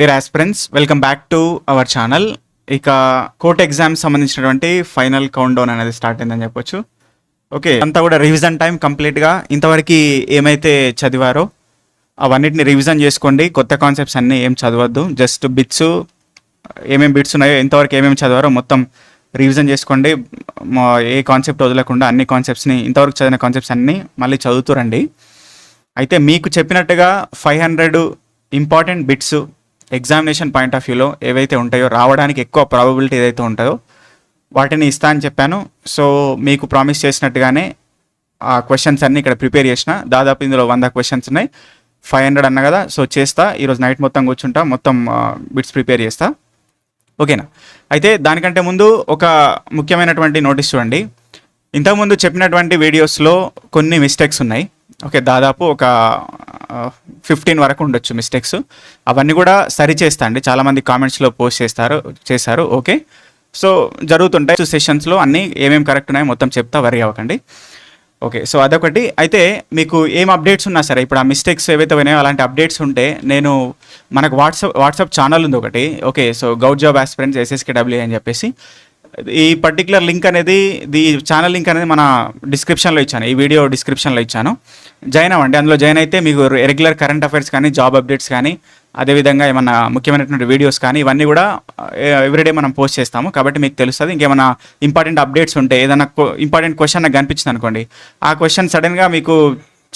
Dear aspirants, welcome back to our channel. ఇక court exams సంబంధించినటువంటి final count down అనేది start అయిందని చెప్పొచ్చు. ఓకే, అంతా కూడా రివిజన్ టైం కంప్లీట్గా ఇంతవరకు ఏమైతే చదివారో అవన్నిటిని రివిజన్ చేసుకోండి. కొత్త కాన్సెప్ట్స్ అన్నీ ఏం చదవద్దు, జస్ట్ బిట్స్ ఏమేమి బిట్స్ ఉన్నాయో ఇంతవరకు ఏమేమి చదివారో మొత్తం రివిజన్ చేసుకోండి. ఏ కాన్సెప్ట్ వదలకుండా అన్ని కాన్సెప్ట్స్ని, ఇంతవరకు చదివిన కాన్సెప్ట్స్ అన్నీ మళ్ళీ చదువుతురండి. అయితే మీకు చెప్పినట్టుగా 500 important bits examination point of వ్యూలో ఏవైతే ఉంటాయో, రావడానికి ఎక్కువ ప్రాబబిలిటీ ఏదైతే ఉంటాయో వాటిని ఇస్తా అని చెప్పాను. సో మీకు ప్రామిస్ చేసినట్టుగానే ఆ క్వశ్చన్స్ అన్నీ ఇక్కడ ప్రిపేర్ చేసిన. దాదాపు ఇందులో 100 క్వశ్చన్స్ ఉన్నాయి. 500 అన్న కదా, సో చేస్తా. ఈరోజు నైట్ మొత్తం కూర్చుంటా, మొత్తం బిట్స్ ప్రిపేర్ చేస్తా. ఓకేనా? అయితే దానికంటే ముందు ఒక ముఖ్యమైనటువంటి నోటీస్ చూడండి. ఇంతకుముందు చెప్పినటువంటి వీడియోస్లో కొన్ని మిస్టేక్స్ ఉన్నాయి. ఓకే, దాదాపు ఒక 15 వరకు ఉండొచ్చు మిస్టేక్స్. అవన్నీ కూడా సరి చేస్తా అండి. చాలామంది కామెంట్స్లో పోస్ట్ చేశారు. ఓకే, సో జరుగుతుంటాయి సెషన్స్లో అన్నీ ఏమేమి కరెక్ట్ ఉన్నాయో మొత్తం చెప్తా, వరీ అవ్వకండి. ఓకే, సో అదొకటి. అయితే మీకు ఏం అప్డేట్స్ ఉన్నా సరే, ఇప్పుడు ఆ మిస్టేక్స్ ఏవైతే ఉన్నాయో అలాంటి అప్డేట్స్ ఉంటే నేను మనకు వాట్సాప్ ఛానల్ ఉంది ఒకటి. Okay, so govt job aspirants SSKW అని చెప్పేసి ఈ పర్టికులర్ లింక్ అనేది, ఈ ఛానల్ లింక్ అనేది మన డిస్క్రిప్షన్లో ఇచ్చాను, ఈ వీడియో డిస్క్రిప్షన్లో ఇచ్చాను. జాయిన్ అవ్వండి. అందులో జాయిన్ అయితే మీకు రెగ్యులర్ కరెంట్ అఫైర్స్ కానీ, జాబ్ అప్డేట్స్ కానీ, అదేవిధంగా ఏమన్నా ముఖ్యమైనటువంటి వీడియోస్ కానీ ఇవన్నీ కూడా ఎవ్రీడే మనం పోస్ట్ చేస్తాము. కాబట్టి మీకు తెలుస్తుంది. ఇంకేమైనా ఇంపార్టెంట్ అప్డేట్స్ ఉంటే, ఏదైనా ఇంపార్టెంట్ క్వశ్చన్ నాకు కనిపించింది అనుకోండి, ఆ క్వశ్చన్ సడన్గా మీకు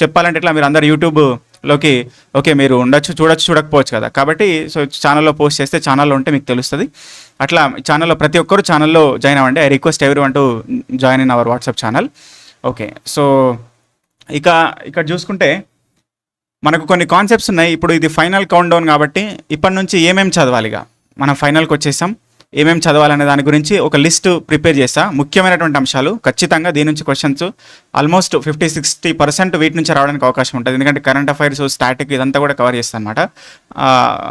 చెప్పాలంటే ఇట్లా మీరు అందరు యూట్యూబ్లోకి ఓకే మీరు ఉండొచ్చు, చూడకపోవచ్చు కదా. కాబట్టి సో ఛానల్లో పోస్ట్ చేస్తే ఛానల్లో ఉంటే మీకు తెలుస్తుంది. అట్లా ఛానల్లో ప్రతి ఒక్కరు ఛానల్లో జాయిన్ అవ్వండి. I request everyone to join in our WhatsApp channel. Okay, so ఇక్కడ చూసుకుంటే మనకు కొన్ని కాన్సెప్ట్స్ ఉన్నాయి. ఇప్పుడు ఇది ఫైనల్ కౌంట్ డౌన్ కాబట్టి ఇప్పటి నుంచి ఏమేమి చదవాలి, ఇక మనం ఫైనల్కి వచ్చేసాం. ఏమేమి చదవాలనే దాని గురించి ఒక లిస్ట్ ప్రిపేర్ చేస్తా. ముఖ్యమైనటువంటి అంశాలు ఖచ్చితంగా దీని నుంచి క్వశ్చన్స్ ఆల్మోస్ట్ 50-60% వీటి నుంచి రావడానికి అవకాశం ఉంటుంది. ఎందుకంటే కరెంట్ అఫైర్స్, స్టాటిక్ ఇదంతా కూడా కవర్ చేస్తాను అనమాట.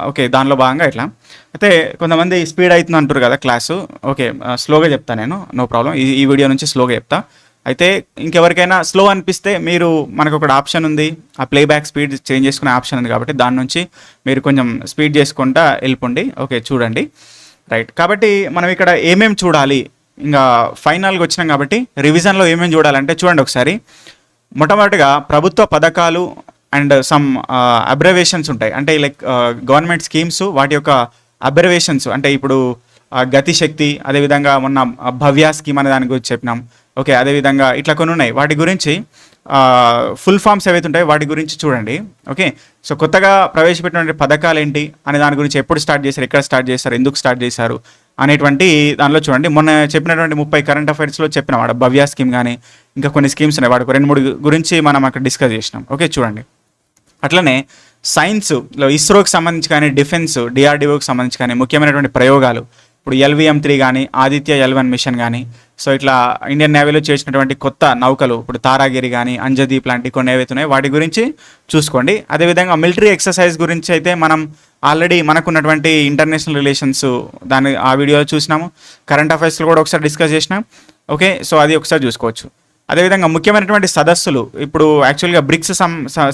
ఓకే, దానిలో భాగంగా ఇట్లా. అయితే కొంతమంది స్పీడ్ అవుతుంది అంటారు కదా క్లాసు. ఓకే, స్లోగా చెప్తాను నేను, నో ప్రాబ్లం. ఈ వీడియో నుంచి స్లోగా చెప్తా. అయితే ఇంకెవరికైనా స్లో అనిపిస్తే మీరు, మనకు ఒక ఆప్షన్ ఉంది, ఆ ప్లేబ్యాక్ స్పీడ్ చేంజ్ చేసుకునే ఆప్షన్ ఉంది. కాబట్టి దాని నుంచి మీరు కొంచెం స్పీడ్ చేసుకుంటా వెళ్ళిపోండి. ఓకే, చూడండి. రైట్, కాబట్టి మనం ఇక్కడ ఏమేమి చూడాలి, ఇంకా ఫైనల్గా వచ్చినాం కాబట్టి రివిజన్లో ఏమేమి చూడాలంటే చూడండి ఒకసారి. మొట్టమొదటిగా ప్రభుత్వ పథకాలు అండ్ సమ్ అబ్రివేషన్స్ ఉంటాయి. అంటే లైక్ గవర్నమెంట్ స్కీమ్స్, వాటి యొక్క అబ్రివేషన్స్. అంటే ఇప్పుడు గతిశక్తి, అదేవిధంగా మొన్న భవ్య స్కీమ్ అనే దాని గురించి చెప్పినాం. ఓకే, అదేవిధంగా ఇట్లా కొన్ని ఉన్నాయి. వాటి గురించి ఫుల్ ఫామ్స్ ఏవైతే ఉంటాయో వాటి గురించి చూడండి. ఓకే, సో కొత్తగా ప్రవేశపెట్టినటువంటి పథకాలు ఏంటి అనే దాని గురించి, ఎప్పుడు స్టార్ట్ చేశారు, ఎక్కడ స్టార్ట్ చేశారు, ఎందుకు స్టార్ట్ చేశారు అనేటువంటి దానిలో చూడండి. మొన్న చెప్పినటువంటి 30 కరెంట్ అఫైర్స్లో చెప్పిన వాడు భవ్య స్కీమ్ కానీ ఇంకా కొన్ని స్కీమ్స్ ఉన్నాయి. వాడికి 2-3 గురించి మనం అక్కడ డిస్కస్ చేసినాం. ఓకే, చూడండి. అట్లనే సైన్స్లో ఇస్రోకి సంబంధించి కానీ, డిఫెన్స్ DRDOకి సంబంధించి కానీ ముఖ్యమైనటువంటి ప్రయోగాలు, ఇప్పుడు LVM-3 కానీ, ఆదిత్య L1 మిషన్ కానీ, సో ఇట్లా ఇండియన్ నేవీలో చేసినటువంటి కొత్త నౌకలు, ఇప్పుడు తారాగిరి కానీ, అంజదీప్ లాంటి కొన్ని ఏవైతే ఉన్నాయో వాటి గురించి చూసుకోండి. అదేవిధంగా మిలిటరీ ఎక్సర్సైజ్ గురించి అయితే మనం ఆల్రెడీ మనకున్నటువంటి ఇంటర్నేషనల్ రిలేషన్స్ ఆ వీడియోలో చూసినాము. కరెంట్ అఫైర్స్లో కూడా ఒకసారి డిస్కస్ చేసినాం. ఓకే, సో అది ఒకసారి చూసుకోవచ్చు. అదేవిధంగా ముఖ్యమైనటువంటి సదస్సులు, ఇప్పుడు యాక్చువల్గా బ్రిక్స్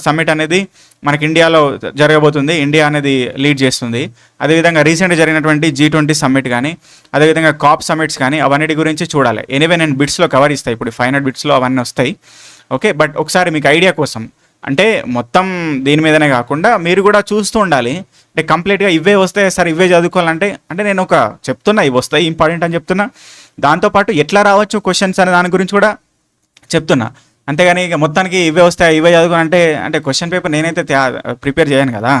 సమ్మిట్ అనేది మనకి ఇండియాలో జరగబోతుంది. ఇండియా అనేది లీడ్ చేస్తుంది. అదేవిధంగా రీసెంట్గా జరిగినటువంటి G20 సమ్మిట్ కానీ, అదేవిధంగా COP సమ్మిట్స్ కానీ, అవన్నిటి గురించి చూడాలి. ఎనీవే నేను బిట్స్లో కవర్ ఇస్తాయి. ఇప్పుడు 500 బిట్స్లో అవన్నీ వస్తాయి. ఓకే, బట్ ఒకసారి మీకు ఐడియా కోసం, అంటే మొత్తం దీని మీదనే కాకుండా మీరు కూడా చూస్తూ ఉండాలి. అంటే కంప్లీట్గా ఇవే వస్తాయి సార్, ఇవే చదువుకోవాలంటే, అంటే నేను ఒక చెప్తున్నా ఇవి వస్తాయి ఇంపార్టెంట్ అని చెప్తున్నా. దాంతోపాటు ఎట్లా రావచ్చు క్వశ్చన్స్ అనే దాని గురించి కూడా చెప్తున్నా. అంతేగాని ఇక మొత్తానికి ఇవే వస్తాయి, ఇవే చదువుకోవాలంటే, అంటే క్వశ్చన్ పేపర్ నేనైతే ప్రిపేర్ చేయను కదా.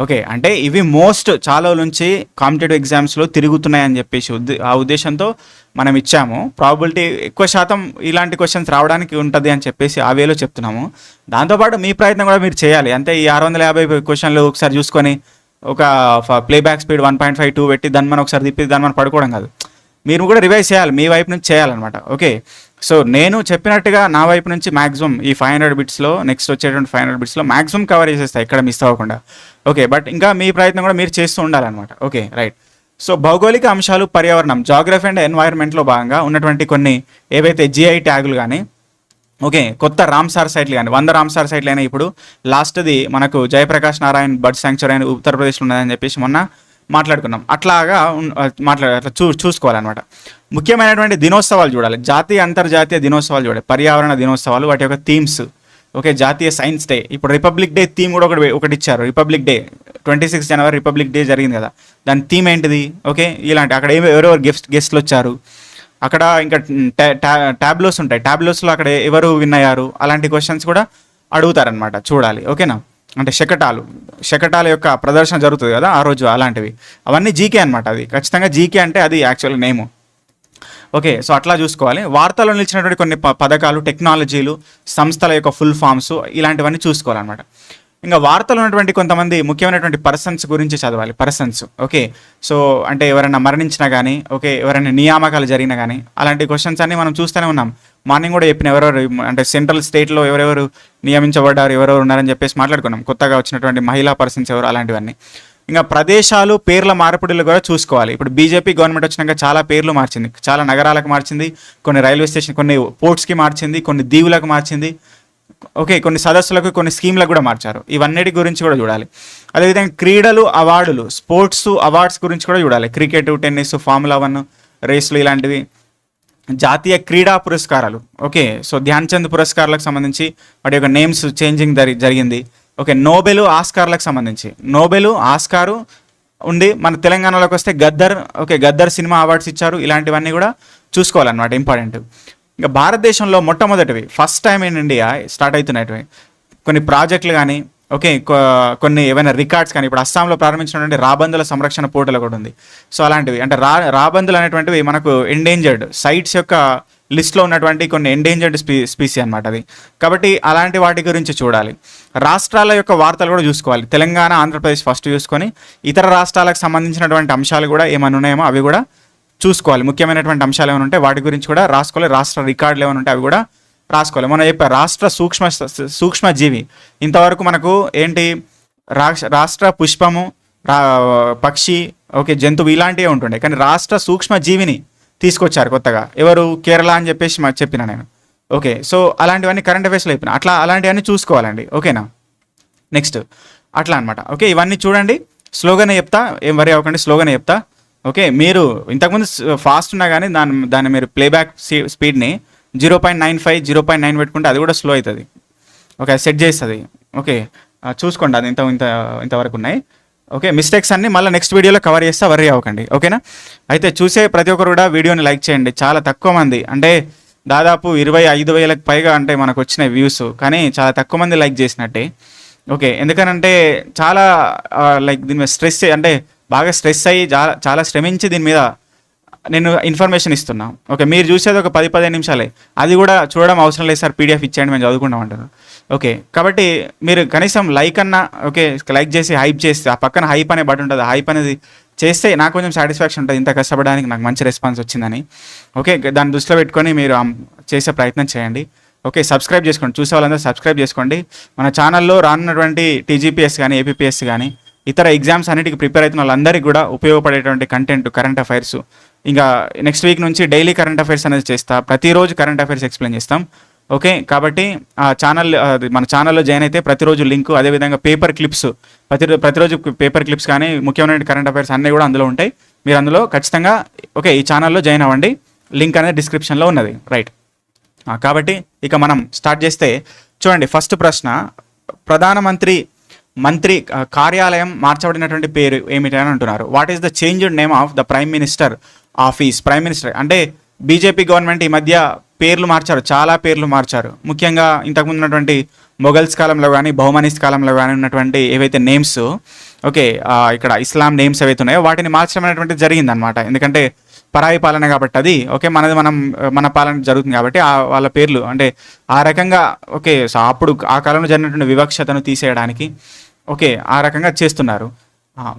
ఓకే, అంటే ఇవి చాలా నుంచి కాంపిటేటివ్ ఎగ్జామ్స్లో తిరుగుతున్నాయని చెప్పేసి ఆ ఉద్దేశంతో మనం ఇచ్చాము. ప్రాబబిలిటీ ఎక్కువ శాతం ఇలాంటి క్వశ్చన్స్ రావడానికి ఉంటుంది అని చెప్పేసి ఆ వేలో చెప్తున్నాము. దాంతోపాటు మీ ప్రయత్నం కూడా మీరు చేయాలి. అంతే ఈ 650 క్వశ్చన్లు ఒకసారి చూసుకొని ఒక ప్లేబ్యాక్ స్పీడ్ 1.52 పెట్టి దాన్ని మనం ఒకసారి తిప్పి దాన్ని మనం పడుకోవడం కాదు. మీరు కూడా రివైజ్ చేయాలి, మీ వైపు నుంచి చేయాలన్నమాట. ఓకే, సో నేను చెప్పినట్టుగా నా వైపు నుంచి మ్యాక్సిమం ఈ 500 బిట్స్లో, నెక్స్ట్ వచ్చేటువంటి 500 బిట్స్లో మ్యాక్సిమం కవర్ చేసేస్తాయి, ఎక్కడ మిస్ అవ్వకుండా. ఓకే, బట్ ఇంకా మీ ప్రయత్నం కూడా మీరు చేస్తూ ఉండాలన్నమాట. Okay, right. సో భౌగోళిక అంశాలు, పర్యావరణం, జాగ్రఫీ అండ్ ఎన్వైర్న్మెంట్లో భాగంగా ఉన్నటువంటి కొన్ని ఏవైతే GI ట్యాగులు కానీ, ఓకే, కొత్త రామ్సార్ సైట్లు కానీ 100 రామ్సార్ సైట్లు అయినా ఇప్పుడు లాస్ట్ది మనకు జయప్రకాష్ నారాయణ్ బర్డ్ శాంక్చురీ అని ఉత్తరప్రదేశ్లో ఉన్నదని చెప్పేసి మొన్న మాట్లాడుకున్నాం. అట్లాగా అట్లా చూసుకోవాలన్నమాట. ముఖ్యమైనటువంటి దినోత్సవాలు చూడాలి, జాతీయ అంతర్జాతీయ దినోత్సవాలు చూడాలి, పర్యావరణ దినోత్సవాలు, వాటి యొక్క థీమ్స్. ఓకే, జాతీయ సైన్స్ డే, ఇప్పుడు రిపబ్లిక్ డే థీమ్ కూడా ఒకటి ఇచ్చారు. రిపబ్లిక్ డే 26 జనవరి రిపబ్లిక్ డే జరిగింది కదా, దాని థీమ్ ఏంటిది? ఓకే, ఇలాంటి అక్కడ ఎవరెవరు గెస్ట్లు వచ్చారు, అక్కడ ఇంకా ట్యాబ్లోస్ ఉంటాయి, ట్యాబ్లోస్లో అక్కడ ఎవరు విన్ అయ్యారు, అలాంటి క్వశ్చన్స్ కూడా అడుగుతారనమాట, చూడాలి. ఓకేనా, అంటే శకటాల యొక్క ప్రదర్శన జరుగుతుంది కదా ఆ రోజు, అలాంటివి అవన్నీ జీకే అనమాట. అది ఖచ్చితంగా జీకే అంటే అది యాక్చువల్ నేము. ఓకే, సో అట్లా చూసుకోవాలి. వార్తల్లో నిలిచినటువంటి కొన్ని పథకాలు, టెక్నాలజీలు, సంస్థల యొక్క ఫుల్ ఫామ్స్, ఇలాంటివన్నీ చూసుకోవాలన్నమాట. ఇంకా వార్తలు ఉన్నటువంటి కొంతమంది ముఖ్యమైనటువంటి పర్సన్స్ గురించి చదవాలి. పర్సన్స్, ఓకే, సో అంటే ఎవరైనా మరణించినా కానీ, ఓకే, ఎవరైనా నియామకాలు జరిగినా కానీ, అలాంటి క్వశ్చన్స్ అన్ని మనం చూస్తూనే ఉన్నాం. మార్నింగ్ కూడా చెప్పిన ఎవరెవరు అంటే సెంట్రల్ స్టేట్లో ఎవరెవరు నియమించబడ్డారు, ఎవరెవరు ఉన్నారని చెప్పేసి మాట్లాడుకున్నాం. కొత్తగా వచ్చినటువంటి మహిళా పర్సన్స్ ఎవరు, అలాంటివన్నీ. ఇంకా ప్రదేశాలు, పేర్ల మార్పిడులు కూడా చూసుకోవాలి. ఇప్పుడు బీజేపీ గవర్నమెంట్ వచ్చినాక చాలా పేర్లు మార్చింది, చాలా నగరాలకు మార్చింది, కొన్ని రైల్వే స్టేషన్, కొన్ని పోర్ట్స్కి మార్చింది, కొన్ని దీవులకు మార్చింది. ఓకే, కొన్ని సదస్సులకు, కొన్ని స్కీమ్లకు కూడా మార్చారు. ఇవన్నిటి గురించి కూడా చూడాలి. అదేవిధంగా క్రీడలు, అవార్డులు, స్పోర్ట్స్ అవార్డ్స్ గురించి కూడా చూడాలి. క్రికెట్, టెన్నిస్, ఫార్ములా 1 రేసులు, ఇలాంటివి. జాతీయ క్రీడా పురస్కారాలు, ఓకే, సో ధ్యాన్ చంద్ పురస్కారాలకు సంబంధించి వాటి యొక్క నేమ్స్ చేంజింగ్ జరిగింది. ఓకే, నోబెల్, ఆస్కార్లకు సంబంధించి నోబెల్, ఆస్కారు ఉండి, మన తెలంగాణలోకి వస్తే Gaddar, okay, Gaddar cinema awards ఇచ్చారు. ఇలాంటివన్నీ కూడా చూసుకోవాలన్నమాట, ఇంపార్టెంట్. ఇంకా భారతదేశంలో మొట్టమొదటివి, first time in India start అవుతున్నవి కొన్ని ప్రాజెక్టులు కానీ, ఓకే, కొన్ని ఏవైనా రికార్డ్స్ కానీ, ఇప్పుడు అస్సాంలో ప్రారంభించినటువంటి రాబందుల సంరక్షణ పోర్టల్ కూడా ఉంది. సో అలాంటివి అంటే రాబందులు అనేటువంటివి మనకు ఎండేంజర్డ్ సైట్స్ యొక్క లిస్ట్లో ఉన్నటువంటి కొన్ని ఎండేంజర్డ్ స్పీసీ అనమాట అది. కాబట్టి అలాంటి వాటి గురించి చూడాలి. రాష్ట్రాల యొక్క వార్తలు కూడా చూసుకోవాలి. తెలంగాణ, ఆంధ్రప్రదేశ్ ఫస్ట్ చూసుకొని ఇతర రాష్ట్రాలకు సంబంధించినటువంటి అంశాలు కూడా ఏమైనా ఉన్నాయేమో అవి కూడా చూసుకోవాలి. ముఖ్యమైనటువంటి అంశాలు ఏమైనా ఉంటే వాటి గురించి కూడా రాసుకోవాలి. రాష్ట్ర రికార్డులు ఏమైనా ఉంటే అవి కూడా రాసుకోవాలి. మనం చెప్పే రాష్ట్ర సూక్ష్మజీవి, ఇంతవరకు మనకు ఏంటి, రాష్ట్ర పుష్పము, పక్షి, ఓకే, జంతువు, ఇలాంటివే ఉంటుండే. కానీ రాష్ట్ర సూక్ష్మజీవిని తీసుకొచ్చారు కొత్తగా, ఎవరు, కేరళ అని చెప్పేసి చెప్పిన నేను. ఓకే, సో అలాంటివన్నీ కరెంట్ అఫైర్స్లో చెప్పిన, అట్లా అలాంటివన్నీ చూసుకోవాలండి. ఓకేనా, నెక్స్ట్ అట్లా అనమాట. ఓకే, ఇవన్నీ చూడండి. స్లోగానే చెప్తా, ఏం వరి అవ్వకండి, స్లోగానే చెప్తా. ఓకే, మీరు ఇంతకుముందు ఫాస్ట్ ఉన్నా కానీ దాన్ని మీరు ప్లేబ్యాక్ స్పీడ్ని 0.95, 0.9 పెట్టుకుంటే అది కూడా స్లో అవుతుంది. ఓకే, సెట్ చేస్తుంది. ఓకే, చూసుకోండి, అది ఇంతవరకు ఉన్నాయి. ఓకే, మిస్టేక్స్ అన్ని మళ్ళీ నెక్స్ట్ వీడియోలో కవర్ చేస్తే వర్రీ అవ్వకండి. ఓకేనా, అయితే చూసే ప్రతి ఒక్కరు కూడా వీడియోని లైక్ చేయండి. చాలా తక్కువ మంది, అంటే దాదాపు 25,000కి పైగా అంటే మనకు వచ్చిన వ్యూస్, కానీ చాలా తక్కువ మంది లైక్ చేసినట్టే. ఓకే, ఎందుకనంటే చాలా లైక్ దీని మీద స్ట్రెస్, అంటే బాగా స్ట్రెస్ అయ్యి చాలా శ్రమించి దీని మీద నేను ఇన్ఫర్మేషన్ ఇస్తున్నా. ఓకే, మీరు చూసేది ఒక 10-15 నిమిషాలే, అది కూడా చూడడం అవసరం లేదు సార్, పీడిఎఫ్ ఇచ్చేయండి మేము చదువుకుంటాం అంటారు. ఓకే, కాబట్టి మీరు కనీసం లైక్ అన్నా, ఓకే, లైక్ చేసి హైప్ చేస్తే, ఆ పక్కన హైప్ అనే బటన్ ఉంటుంది, హైప్ అనేది చేస్తే నాకు కొంచెం సాటిస్ఫాక్షన్ ఉంటుంది, ఇంత కష్టపడడానికి నాకు మంచి రెస్పాన్స్ వచ్చిందని. ఓకే, దాన్ని దృష్టిలో పెట్టుకొని మీరు చేసే ప్రయత్నం చేయండి. ఓకే, సబ్స్క్రైబ్ చేసుకోండి, చూసే వాళ్ళందరూ సబ్స్క్రైబ్ చేసుకోండి. మన ఛానల్లో రానున్నటువంటి టీజీపీఎస్ కానీ, ఏపీపీఎస్ కానీ, ఇతర ఎగ్జామ్స్ అన్నిటికీ ప్రిపేర్ అవుతున్న వాళ్ళందరికీ కూడా ఉపయోగపడేటువంటి కంటెంట్, కరెంట్ అఫైర్స్. ఇంకా నెక్స్ట్ వీక్ నుంచి డైలీ కరెంట్ అఫైర్స్ అనేది చేస్తా, ప్రతిరోజు కరెంట్ అఫైర్స్ ఎక్స్ప్లెయిన్ చేస్తాం. ఓకే, కాబట్టి మన ఛానల్లో జాయిన్ అయితే ప్రతిరోజు లింక్, అదేవిధంగా పేపర్ క్లిప్స్, ప్రతిరోజు పేపర్ క్లిప్స్ కానీ ముఖ్యమైన కరెంట్ అఫైర్స్ అన్నీ కూడా అందులో ఉంటాయి. మీరు అందులో ఖచ్చితంగా ఓకే ఈ ఛానల్లో జాయిన్ అవ్వండి, లింక్ అనేది డిస్క్రిప్షన్లో ఉన్నది, రైట్. కాబట్టి ఇక మనం స్టార్ట్ చేస్తే చూడండి, ఫస్ట్ ప్రశ్న, ప్రధానమంత్రి కార్యాలయం మార్చబడినటువంటి పేరు ఏమిటి అని అంటున్నారు. What is the changed name of the prime minister office? Prime minister అంటే బీజేపీ గవర్నమెంట్ ఈ మధ్య పేర్లు మార్చారు, చాలా పేర్లు మార్చారు. ముఖ్యంగా ఇంతకుముందు ఉన్నటువంటి మొఘల్స్ కాలంలో కానీ, బహుమనీస్ కాలంలో కానీ ఉన్నటువంటి ఏవైతే నేమ్స్, ఓకే, ఇక్కడ ఇస్లాం నేమ్స్ ఏవైతే ఉన్నాయో వాటిని మార్చడం అనేటువంటిది జరిగిందనమాట. ఎందుకంటే పరాయి పాలన కాబట్టి అది, ఓకే, మన పాలన జరుగుతుంది కాబట్టి వాళ్ళ పేర్లు అంటే ఆ రకంగా, ఓకే, సో అప్పుడు ఆ కాలంలో జరిగినటువంటి వివక్షతను తీసేయడానికి, ఓకే, ఆ రకంగా చేస్తున్నారు.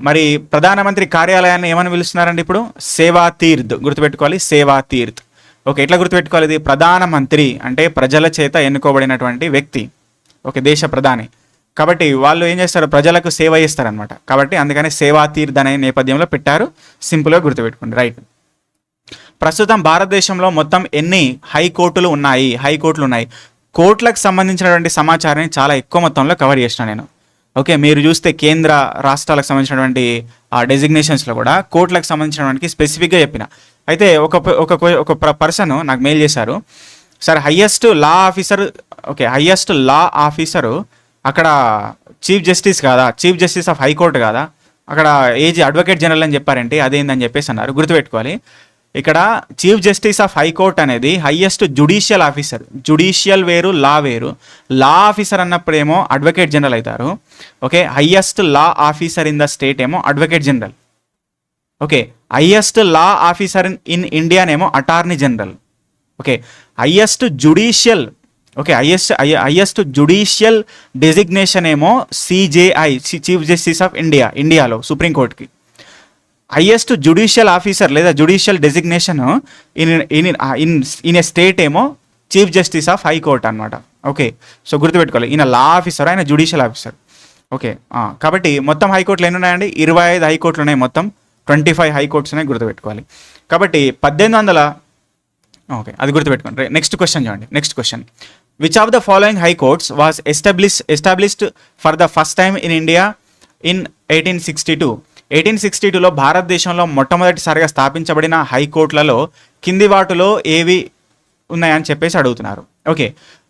మరి ప్రధానమంత్రి కార్యాలయాన్ని ఏమని పిలుస్తున్నారండి ఇప్పుడు? సేవా తీర్థ్, గుర్తుపెట్టుకోవాలి, సేవా తీర్థ్. ఓకే, ఎట్లా గుర్తుపెట్టుకోవాలి? ఇది ప్రధానమంత్రి అంటే ప్రజల చేత ఎన్నుకోబడినటువంటి వ్యక్తి, ఓకే, దేశ ప్రధాని. కాబట్టి వాళ్ళు ఏం చేస్తారు? ప్రజలకు సేవ చేస్తారనమాట. కాబట్టి అందుకని సేవా తీర్థ్ అనే నేపథ్యంలో పెట్టారు, సింపుల్గా గుర్తుపెట్టుకోండి, రైట్. ప్రస్తుతం భారతదేశంలో మొత్తం ఎన్ని హైకోర్టులు ఉన్నాయి? కోర్టులకు సంబంధించినటువంటి సమాచారాన్ని చాలా ఎక్కువ మొత్తంలో కవర్ చేసిన నేను. ఓకే, మీరు చూస్తే కేంద్ర రాష్ట్రాలకు సంబంధించినటువంటి డెసిగ్నేషన్స్లో కూడా కోర్టులకు సంబంధించినటువంటి స్పెసిఫిక్గా చెప్పిన. అయితే ఒక పర్సన్ నాకు మెయిల్ చేశారు, sir highest law officer, okay highest law officer అక్కడ చీఫ్ జస్టిస్ కాదా, చీఫ్ జస్టిస్ ఆఫ్ హైకోర్టు కాదా, అక్కడ ఏజీ అడ్వకేట్ జనరల్ అని చెప్పారంటే అదేందని చెప్పేసి అన్నారు. గుర్తుపెట్టుకోవాలి, ఇక్కడ చీఫ్ జస్టిస్ ఆఫ్ హైకోర్ట్ అనేది హయ్యెస్ట్ జుడిషియల్ ఆఫీసర్. జుడిషియల్ వేరు, లా వేరు. లా ఆఫీసర్ అన్నప్పుడేమో అడ్వకేట్ జనరల్ అవుతారు. Okay, highest law officer in the state ఏమో advocate general. Okay, highest law officer in ఇండియానేమో attorney general. Okay, highest judicial, okay highest judicial designation ఏమో CJI, chief justice of ఇండియాలో సుప్రీంకోర్టుకి. Highest judicial officer లేదా judicial designation in a state ఏమో chief justice of high court అనమాట. Okay, so గుర్తుపెట్టుకోవాలి, ఈయన law officer, ఆయన జుడిషియల్ ఆఫీసర్. ఓకే, కాబట్టి మొత్తం హైకోర్టులు ఎన్ని ఉన్నాయండి? 25 హైకోర్టులు ఉన్నాయి, మొత్తం 25 హైకోర్ట్స్ ఉన్నాయి, గుర్తుపెట్టుకోవాలి. కాబట్టి 1800, ఓకే అది గుర్తుపెట్టుకోండి. నెక్స్ట్ క్వశ్చన్ చూడండి. Next question, which of the following high courts was established for the first time in India in 1862? 1862లో భారతదేశంలో మొట్టమొదటిసారిగా స్థాపించబడిన హైకోర్టులలో కింది వాటిలో ఏవి ఉన్నాయని చెప్పేసి అడుగుతున్నారు. ఓకే,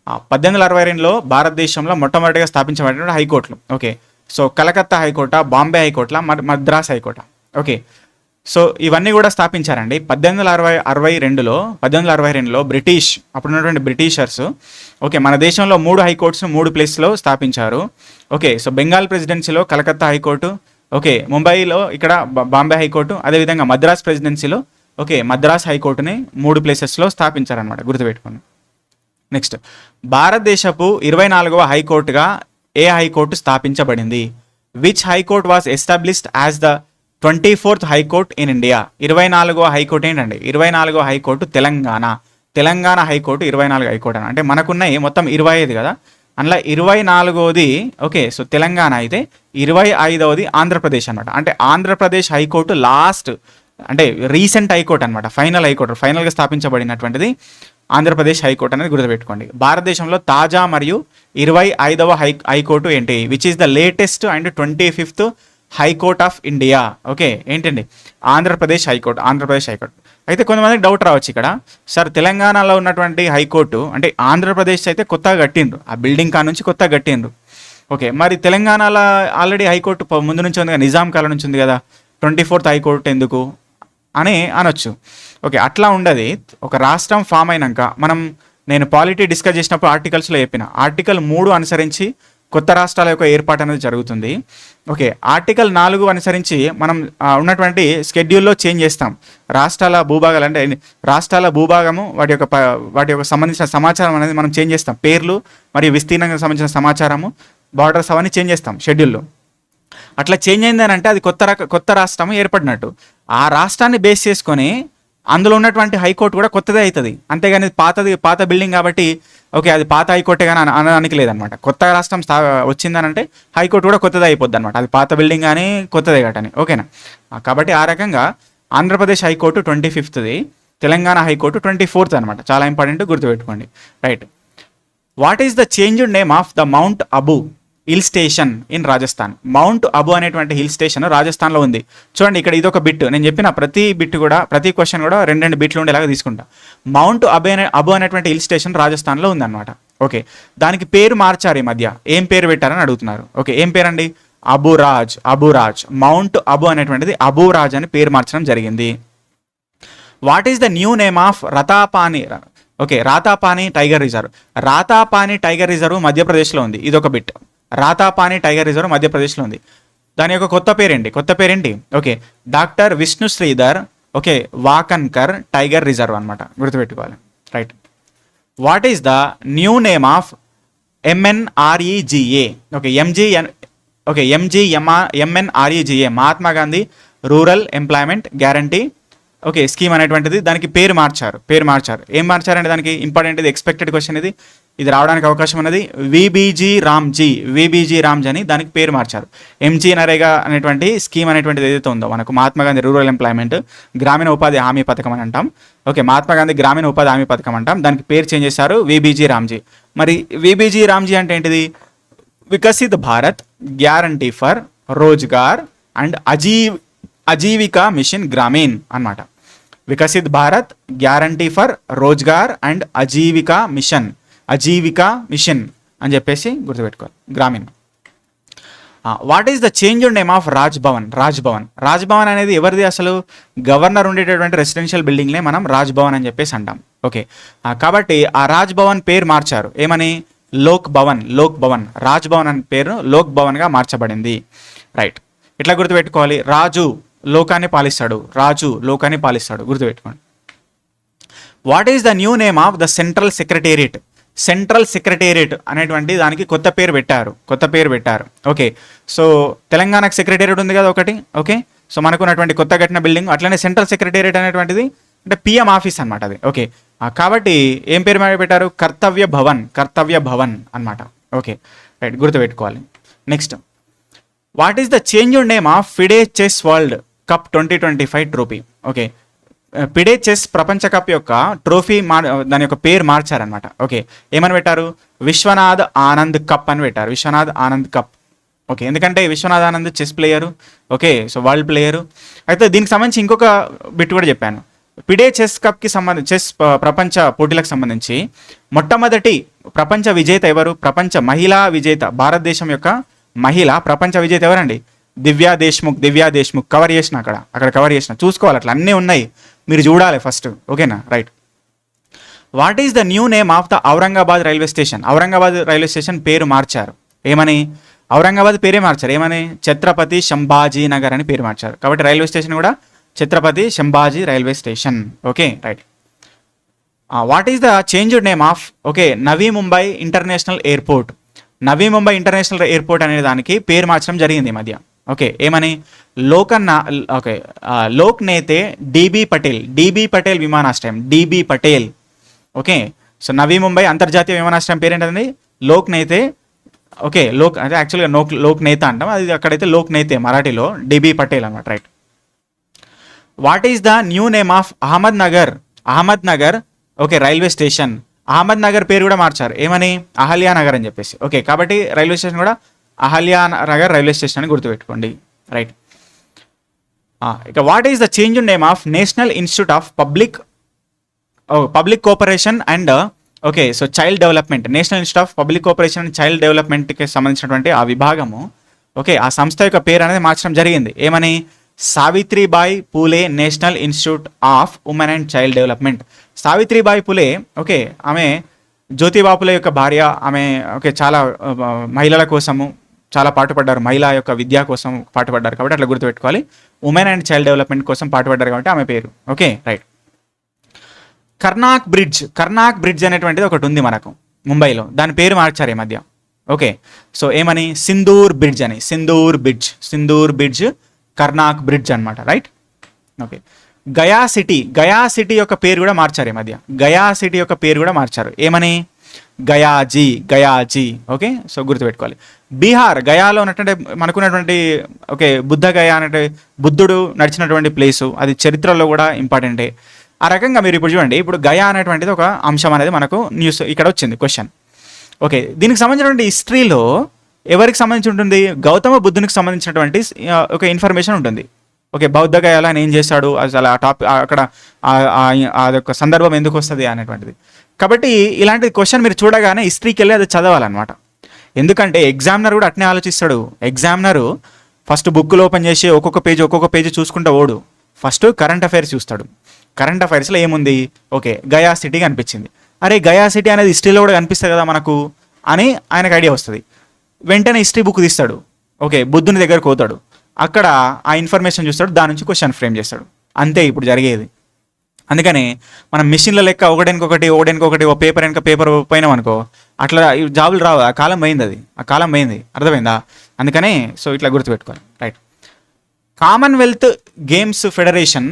1862లో భారతదేశంలో మొట్టమొదటిగా స్థాపించబడిన హైకోర్టులు. ఓకే, సో కలకత్తా హైకోర్టా, బాంబే హైకోర్టులా, మద్రాస్ హైకోర్టా? ఓకే, సో ఇవన్నీ కూడా స్థాపించారండి 1862లో బ్రిటిష్, అప్పుడున్నటువంటి బ్రిటిషర్స్. ఓకే, మన దేశంలో 3 హైకోర్ట్స్ను 3 ప్లేస్లో స్థాపించారు. ఓకే, సో బెంగాల్ ప్రెసిడెన్సీలో కలకత్తా హైకోర్టు, ఓకే ముంబైలో ఇక్కడ బాంబే హైకోర్టు, అదేవిధంగా మద్రాస్ ప్రెసిడెన్సీలో ఓకే మద్రాస్ హైకోర్టుని 3 ప్లేసెస్లో స్థాపించారనమాట, గుర్తుపెట్టుకోండి. నెక్స్ట్, భారతదేశపు 24వ హైకోర్టుగా ఏ హైకోర్టు స్థాపించబడింది? Which high court was established as the 24th high court in India? 24వ హైకోర్టు ఏంటండి? 24వ హైకోర్టు తెలంగాణ హైకోర్టు 24 హైకోర్టు అని. అంటే మనకున్నాయి మొత్తం 25 కదా, అందులో 24వది ఓకే సో తెలంగాణ అయితే, 25వది ఆంధ్రప్రదేశ్ అనమాట. అంటే ఆంధ్రప్రదేశ్ హైకోర్టు లాస్ట్, అంటే రీసెంట్ హైకోర్టు అనమాట, ఫైనల్ హైకోర్టు, ఫైనల్గా స్థాపించబడినటువంటిది ఆంధ్రప్రదేశ్ హైకోర్టు అనేది గుర్తుపెట్టుకోండి. భారతదేశంలో తాజా మరియు 25వ హైకోర్టు ఏంటి? Which is the latest and 25th high court of India? Okay ఏంటండి? ఆంధ్రప్రదేశ్ హైకోర్టు. అయితే కొంతమందికి డౌట్ రావచ్చు ఇక్కడ, సార్ తెలంగాణలో ఉన్నటువంటి హైకోర్టు అంటే ఆంధ్రప్రదేశ్ అయితే కొత్తగా కట్టిండ్రు, ఆ బిల్డింగ్ కా నుంచి కొత్తగా కట్టిండ్రు. ఓకే, మరి తెలంగాణలో ఆల్రెడీ హైకోర్టు ముందు నుంచి ఉంది కదా, నిజాం కాలం నుంచి ఉంది కదా, 24th హైకోర్టు ఎందుకు అని అనొచ్చు. ఓకే, అట్లా ఉండదు. ఒక రాష్ట్రం ఫామ్ అయినాక నేను పాలిటీ డిస్కస్ చేసినప్పుడు ఆర్టికల్స్లో చెప్పిన, ఆర్టికల్ 3 అనుసరించి కొత్త రాష్ట్రాల యొక్క ఏర్పాటు అనేది జరుగుతుంది. ఓకే, ఆర్టికల్ 4 అనుసరించి మనం ఉన్నటువంటి స్కెడ్యూల్లో చేంజ్ చేస్తాం. రాష్ట్రాల భూభాగాలు అంటే రాష్ట్రాల భూభాగము వాటి యొక్క సంబంధించిన సమాచారం అనేది మనం చేంజ్ చేస్తాం. పేర్లు మరియు విస్తీర్ణంగా సంబంధించిన సమాచారము, బార్డర్స్ అవన్నీ చేంజ్ చేస్తాం షెడ్యూల్లో. అట్లా చేంజ్ అయిందని అంటే అది కొత్త రాష్ట్రం ఏర్పడినట్టు. ఆ రాష్ట్రాన్ని బేస్ చేసుకొని అందులో ఉన్నటువంటి హైకోర్టు కూడా కొత్తదే అవుతుంది. అంతేగాని పాత బిల్డింగ్ కాబట్టి ఓకే అది పాత హైకోర్టే కానీ అనడానికి లేదనమాట. కొత్త రాష్ట్రం వచ్చిందని అంటే హైకోర్టు కూడా కొత్తదే అయిపోద్ది అనమాట, అది పాత బిల్డింగ్ కానీ కొత్తదే కానీ. ఓకేనా? కాబట్టి ఆ రకంగా Andhra Pradesh high court 25th, Telangana high court 24th అనమాట. చాలా ఇంపార్టెంట్, గుర్తుపెట్టుకోండి. Right, what is the changed name of the mount Abu hill station in Rajasthan? Mount Abu అనేటువంటి హిల్ స్టేషన్ రాజస్థాన్లో ఉంది. చూడండి, ఇక్కడ ఇదొక బిట్, నేను చెప్పిన ప్రతి క్వశ్చన్ కూడా 2 బిట్లు ఉండేలాగా తీసుకుంటా. మౌంట్ అబూ అనేటువంటి హిల్ స్టేషన్ రాజస్థాన్లో ఉందన్నమాట. ఓకే, దానికి పేరు మార్చారు ఈ మధ్య. ఏం పేరు పెట్టారని అడుగుతున్నారు. ఓకే, ఏం పేరండి? అబూరాజ్. మౌంట్ అబూ అనేటువంటిది అబూరాజ్ అని పేరు మార్చడం జరిగింది. What is the new name of Ratapani? Okay, Ratapani tiger reserve. Ratapani tiger reserve మధ్యప్రదేశ్లో ఉంది. ఇదొక బిట్. రాతాపానీ టైగర్ రిజర్వ్ మధ్యప్రదేశ్లో ఉంది. దాని యొక్క కొత్త పేరేంటి? Okay, doctor Vishnu Shridhar okay Wakankar tiger reserve అనమాట, గుర్తుపెట్టుకోవాలి. Right, what is the new name of MNREGA? Okay MNREGA Mahatma Gandhi rural employment guarantee okay scheme అనేటువంటిది. దానికి పేరు మార్చారు. ఏం మార్చారంటే దానికి ఇంపార్టెంట్, ఇది ఎక్స్పెక్టెడ్ క్వశ్చన్. ఇది ఇది రావడానికి అవకాశం ఉన్నది. విబీజీ రామ్జీ అని దానికి పేరు మార్చారు. ఎంజీ నరేగా అనేటువంటి స్కీమ్ అనేటువంటిది ఏదైతే ఉందో మనకు మహాత్మా గాంధీ రూరల్ ఎంప్లాయ్మెంట్ గ్రామీణ ఉపాధి హామీ పథకం అని అంటాం. ఓకే, మహాత్మా గాంధీ గ్రామీణ ఉపాధి హామీ పథకం అంటాం. దానికి పేరు చేంజ్ చేశారు విబీజీ రామ్జీ. మరి విబీజీ రామ్జీ అంటే ఏంటిది? Viksit Bharat guarantee for Rozgar and Ajeevika mission Grameen అన్నమాట. Viksit Bharat guarantee for Rozgar and Ajeevika mission అని చెప్పేసి గుర్తుపెట్టుకోవాలి. Grameen. What is the change name of Raj Bhavan అనేది ఎవరిది? అసలు గవర్నర్ ఉండేటటువంటి రెసిడెన్షియల్ బిల్డింగ్నే మనం రాజ్భవన్ అని చెప్పేసి అంటాం. ఓకే, కాబట్టి ఆ రాజ్భవన్ పేరు మార్చారు. ఏమని? లోక్ భవన్. రాజ్భవన్ అనే పేరు లోక్ భవన్గా మార్చబడింది. రైట్, ఇట్లా గుర్తుపెట్టుకోవాలి. రాజు లోకాన్ని పాలిస్తాడు, గుర్తుపెట్టుకోండి. What is the new name of the central secretariat అనేటువంటి దానికి కొత్త పేరు పెట్టారు. ఓకే, సో తెలంగాణకు సెక్రటేరియట్ ఉంది కదా ఒకటి. ఓకే, సో మనకున్నటువంటి కొత్త కట్టిన బిల్డింగ్ అట్లనే సెంట్రల్ సెక్రటేరియట్ అనేటువంటిది అంటే పిఎం ఆఫీస్ అనమాట అది. ఓకే, కాబట్టి ఏం పేరు పెట్టారు? కర్తవ్య భవన్ అన్నమాట. ఓకే, రైట్, గుర్తుపెట్టుకోవాలి. Next, what is the change name of FIDE chess world cup 2025 trophy? Okay, FIDE chess ప్రపంచ కప్ యొక్క ట్రోఫీ దాని యొక్క పేరు మార్చారనమాట. ఓకే, ఏమని పెట్టారు? విశ్వనాథ్ ఆనంద్ కప్ అని పెట్టారు. విశ్వనాథ్ ఆనంద్ కప్. ఓకే, ఎందుకంటే Vishwanath Anand chess player. Okay, so world player. అయితే దీనికి సంబంధించి ఇంకొక బిట్ కూడా చెప్పాను. ఫిడే చెస్ కప్కి సంబంధించి చెస్ ప్రపంచ పోటీలకు సంబంధించి మొట్టమొదటి ప్రపంచ విజేత ఎవరు? ప్రపంచ మహిళా విజేత, భారతదేశం యొక్క మహిళ ప్రపంచ విజేత ఎవరండి? దివ్యా దేశ్ముఖ్. కవర్ చేసిన అక్కడ కవర్ చేసిన, చూసుకోవాలి, అట్లా అన్నీ ఉన్నాయి, మీరు చూడాలి ఫస్ట్. ఓకేనా, right. What is the new name of the Aurangabad railway station పేరు మార్చారు. ఏమని? ఔరంగాబాద్ పేరే మార్చారు. ఏమని? ఛత్రపతి సంభాజీ నగర్ అని పేరు మార్చారు. కాబట్టి రైల్వే స్టేషన్ కూడా Chhatrapati Sambhaji railway station. Okay, right. What is the changed name of Navi Mumbai international airport అనే దానికి పేరు మార్చడం జరిగింది ఈ మధ్య. ఓకే, ఏమని? లోక్ నేతే డిబి పటేల్ విమానాశ్రయం. డిబి పటేల్. ఓకే, సో నవీ ముంబై అంతర్జాతీయ విమానాశ్రయం పేరేంటండి? లోక్ నేతే. ఓకే, అంటే యాక్చువల్గా లోక్ నేత అంటాం, అది అక్కడైతే లోక్ నేతే మరాఠీలో డిబి పటేల్ అన్నమాట. Right. What is the new name of Ahmednagar railway station? Ahmednagar పేరు కూడా మార్చారు. ఏమని? అహల్యా నగర్ అని చెప్పేసి. ఓకే, కాబట్టి రైల్వే స్టేషన్ కూడా అహల్యా నగర్ రైల్వే స్టేషన్ అని గుర్తుపెట్టుకోండి. రైట్. ఇక what is the change name of national institute of public cooperation and so child development. National institute of public cooperation and child డెవలప్మెంట్కి సంబంధించినటువంటి ఆ విభాగము, ఓకే, ఆ సంస్థ యొక్క పేరు అనేది మార్చడం జరిగింది. ఏమని? Savitribai Phule national institute of women and child development. Savitribai Phule, okay, ఆమె జ్యోతిబా పూలే యొక్క భార్య. ఆమె ఓకే చాలా మహిళల కోసము చాలా పాటుపడ్డారు, మహిళ యొక్క విద్య కోసం పాటుపడ్డారు, కాబట్టి అట్లా గుర్తుపెట్టుకోవాలి. ఉమెన్ అండ్ చైల్డ్ డెవలప్మెంట్ కోసం పాటుపడ్డారు కాబట్టి ఆమె పేరు. Okay, right. కర్నాక్ బ్రిడ్జ్ అనేటువంటిది ఒకటి ఉంది మనకు ముంబైలో, దాని పేరు మార్చారు ఈ మధ్య. ఓకే, సో ఏమని? సింధూర్ బ్రిడ్జ్ కర్నాక్ బ్రిడ్జ్ అనమాట. రైట్. ఓకే, గయా సిటీ యొక్క పేరు కూడా మార్చారు ఈ మధ్య. గయా సిటీ యొక్క పేరు కూడా మార్చారు. ఏమని? గయాజీ. ఓకే, సో గుర్తుపెట్టుకోవాలి. బీహార్ గయాలో ఉన్నటువంటి మనకున్నటువంటి బుద్ధ గయా అంటే బుద్ధుడు నడిచినటువంటి ప్లేసు, అది చరిత్రలో కూడా ఇంపార్టెంటే. ఆ రకంగా మీరు ఇప్పుడు చూడండి, ఇప్పుడు గయా అనేటువంటిది ఒక అంశం అనేది మనకు న్యూస్ ఇక్కడ వచ్చింది క్వశ్చన్. ఓకే, దీనికి సంబంధించినటువంటి హిస్టరీలో ఎవరికి సంబంధించి ఉంటుంది? గౌతమ బుద్ధునికి సంబంధించినటువంటి ఒక ఇన్ఫర్మేషన్ ఉంటుంది. ఓకే, బౌద్ధ గయాలో ఆయన ఏం చేశాడు, అసలు ఆ టాపిక్ అక్కడ అదొక సందర్భం ఎందుకు వస్తుంది అనేటువంటిది. కాబట్టి ఇలాంటి క్వశ్చన్ మీరు చూడగానే హిస్టరీకి వెళ్ళి అది చదవాలన్నమాట. ఎందుకంటే ఎగ్జామినర్ కూడా అట్నే ఆలోచిస్తాడు. ఎగ్జామినరు ఫస్ట్ బుక్లు ఓపెన్ చేసి ఒక్కొక్క పేజీ చూసుకుంటూ ఓడు. ఫస్ట్ కరెంట్ అఫైర్స్ చూస్తాడు. కరెంట్ అఫైర్స్లో ఏముంది? ఓకే, గయా సిటీ కనిపించింది. అరే గయా సిటీ అనేది హిస్టరీలో కూడా కనిపిస్తుంది కదా మనకు అని ఆయనకు ఐడియా వస్తుంది. వెంటనే హిస్టరీ బుక్ తీస్తాడు. ఓకే, బుద్ధుని దగ్గరకు పోతాడు. అక్కడ ఆ ఇన్ఫర్మేషన్ చూస్తాడు, దాని నుంచి క్వశ్చన్ ఫ్రేమ్ చేస్తాడు. అంతే ఇప్పుడు జరిగేది. అందుకని మనం మిషన్ల లెక్క ఒకటెనకొకటి ఓ పేపర్ వెనక పేపర్ పోయినాం అనుకో, అట్లా జాబులు రావు. ఆ కాలం పోయింది. అర్థమైందా? అందుకనే సో ఇట్లా గుర్తుపెట్టుకోవాలి. రైట్. కామన్వెల్త్ గేమ్స్ ఫెడరేషన్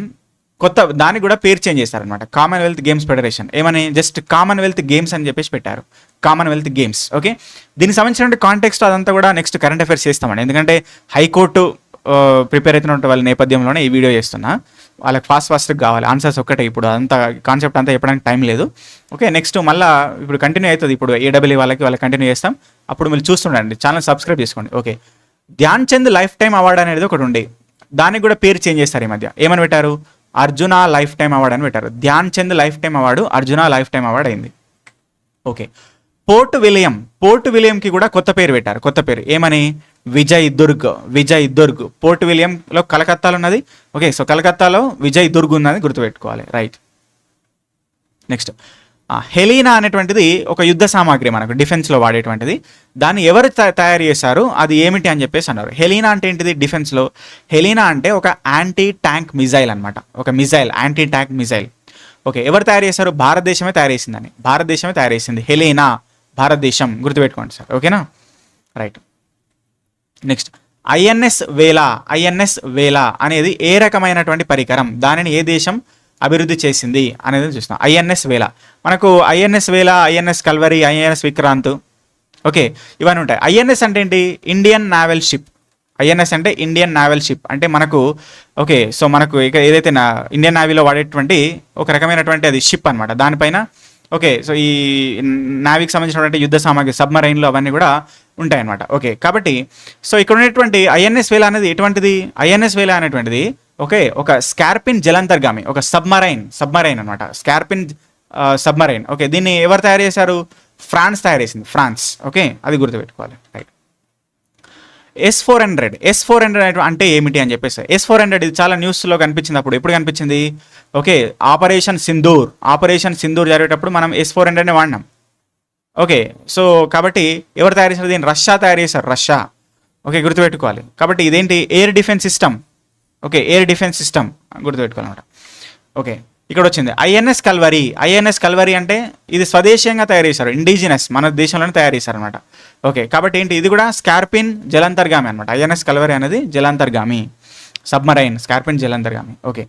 దానికి కూడా పేరు చేంజ్ చేశారనమాట. కామన్వెల్త్ గేమ్స్ ఫెడరేషన్ ఏమని జస్ట్ కామన్వెల్త్ గేమ్స్ అని చెప్పేసి పెట్టారు. Commonwealth games. ఓకే, దీనికి సంబంధించిన కాంటెక్స్ట్ అదంతా కూడా నెక్స్ట్ కరెంట్ అఫైర్స్ చేస్తామండి. ఎందుకంటే హైకోర్టు ప్రిపేర్ అవుతున్న వాళ్ళ నేపథ్యంలోనే ఈ వీడియో చేస్తున్నా. వాళ్ళకి ఫాస్ట్ కావాలి ఆన్సర్స్ ఒక్కటే. ఇప్పుడు అంతా కాన్సెప్ట్ అంతా చెప్పడానికి టైం లేదు. ఓకే, నెక్స్ట్ మళ్ళీ ఇప్పుడు కంటిన్యూ అవుతుంది. ఇప్పుడు ఏడబ్ల్యూ వాళ్ళకి కంటిన్యూ చేస్తాం. అప్పుడు మీరు చూస్తుండండి, ఛానల్ సబ్స్క్రైబ్ చేసుకోండి. Okay, Dhyan Chand life time award అనేది ఒకటి ఉండే, దానికి కూడా పేరు చేంజ్ చేస్తారు ఈ మధ్య. ఏమని పెట్టారు? అర్జున లైఫ్ టైమ్ అవార్డు అని పెట్టారు. Dhyan Chand life time award Arjuna life time award అయింది. ఓకే, పోర్ట్ విలియంకి కూడా కొత్త పేరు పెట్టారు. కొత్త పేరు ఏమని? విజయ్ దుర్గ్. పోర్ట్ విలియంలో కలకత్తాలో ఉన్నది. ఓకే, సో కలకత్తాలో విజయ్ దుర్గ్ ఉన్నది గుర్తుపెట్టుకోవాలి. రైట్. నెక్స్ట్ హెలీనా అనేటువంటిది ఒక యుద్ధ సామాగ్రి, మనకు డిఫెన్స్లో వాడేటువంటిది. దాన్ని ఎవరు తయారు చేశారు, అది ఏమిటి అని చెప్పేసి అన్నారు. హెలీనా అంటే ఏంటిది డిఫెన్స్లో? హెలీనా అంటే ఒక యాంటీ ట్యాంక్ మిజైల్ అనమాట. ఒక missile, anti tank missile. Okay, ఎవరు తయారు చేశారు? భారతదేశమే తయారు చేసిందని. భారతదేశమే తయారు చేసింది హెలీనా. భారతదేశం గుర్తుపెట్టుకోండి సార్. ఓకేనా? రైట్. నెక్స్ట్ ఐఎన్ఎస్ వేలా అనేది ఏ రకమైనటువంటి పరికరం, దానిని ఏ దేశం అభివృద్ధి చేసింది అనేది చూస్తాం. ఐఎన్ఎస్ వేలా, మనకు INS Vela, INS Kalvari, INS Vikrant. Okay, ఇవన్నీ ఉంటాయి. ఐఎన్ఎస్ అంటే ఏంటి? Indian naval ship. ఐఎన్ఎస్ అంటే ఇండియన్ నావల్ షిప్ అంటే మనకు. ఓకే, సో మనకు ఇక ఏదైతే ఇండియన్ నావీలో వాడేటువంటి ఒక రకమైనటువంటి అది షిప్ అనమాట. దానిపైన ఓకే, సో ఈ నావీకి సంబంధించినటువంటి యుద్ధ సామాగ్రి, సబ్మరైన్లు అవన్నీ కూడా ఉంటాయన్నమాట. ఓకే, కాబట్టి సో ఇక్కడ ఉన్నటువంటి ఐఎన్ఎస్ వేలా అనేది ఎటువంటిది? ఐఎన్ఎస్ వేలా అనేటువంటిది ఓకే, ఒక స్కార్పిన్ జలంతర్గామి, ఒక సబ్మరైన్ అనమాట. Scorpene submarine. ఓకే, దీన్ని ఎవరు తయారు చేశారు? ఫ్రాన్స్ తయారు చేసింది. ఫ్రాన్స్. ఓకే, అది గుర్తుపెట్టుకోవాలి. రైట్. S-400 అంటే ఏమిటి అని చెప్పేసి. S-400 ఇది చాలా న్యూస్లో కనిపించింది. అప్పుడు ఎప్పుడు కనిపించింది? ఓకే, ఆపరేషన్ సింధూర్ జరిగేటప్పుడు మనం S-400 వాడినాం. ఓకే, సో కాబట్టి ఎవరు తయారు చేశారు? దీన్ని రష్యా తయారు చేశారు. రష్యా. ఓకే, గుర్తుపెట్టుకోవాలి. కాబట్టి ఇదేంటి? Air defence system. Okay, air defence system గుర్తుపెట్టుకోవాలన్నమాట. ఓకే, ఇక్కడ వచ్చింది ఐఎన్ఎస్ కల్వరి అంటే ఇది స్వదేశీయంగా తయారు చేశారు. ఇండిజినస్, మన దేశంలోనే తయారు చేశారు అనమాట. ఓకే, కాబట్టి ఏంటి? ఇది కూడా స్కార్పిన్ జలంతర్గామి అనమాట. ఐఎన్ఎస్ కల్వరి అనేది జలంతర్గామి సబ్మరైన్, స్కార్పిన్ జలంతర్గామి. ఓకే,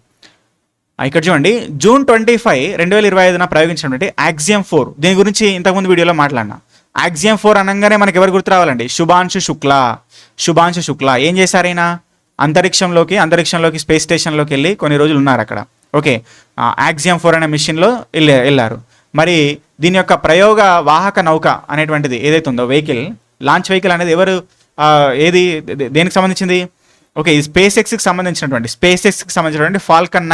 ఇక్కడ చూడండి, జూన్ 25, 2025 ప్రయోగించినటువంటి యాక్సియం 4. దీని గురించి ఇంతకుముందు వీడియోలో మాట్లాడినా. యాక్సియం 4 అనగానే మనకి ఎవరు గుర్తు రావాలండి? శుభాంశు శుక్లా. ఏం చేశారైనా? అంతరిక్షంలోకి స్పేస్ స్టేషన్లోకి వెళ్ళి కొన్ని రోజులు ఉన్నారు అక్కడ. ఓకే, యాక్సియం 4 అనే మిషన్లో వెళ్ళారు. మరి దీని యొక్క ప్రయోగ వాహక నౌక అనేటువంటిది ఏదైతే ఉందో వెహికల్, లాంచ్ వెహికల్ అనేది ఎవరు దేనికి సంబంధించింది? ఓకే, ఇది స్పేస్ ఎక్స్కి సంబంధించినటువంటి ఫాల్కన్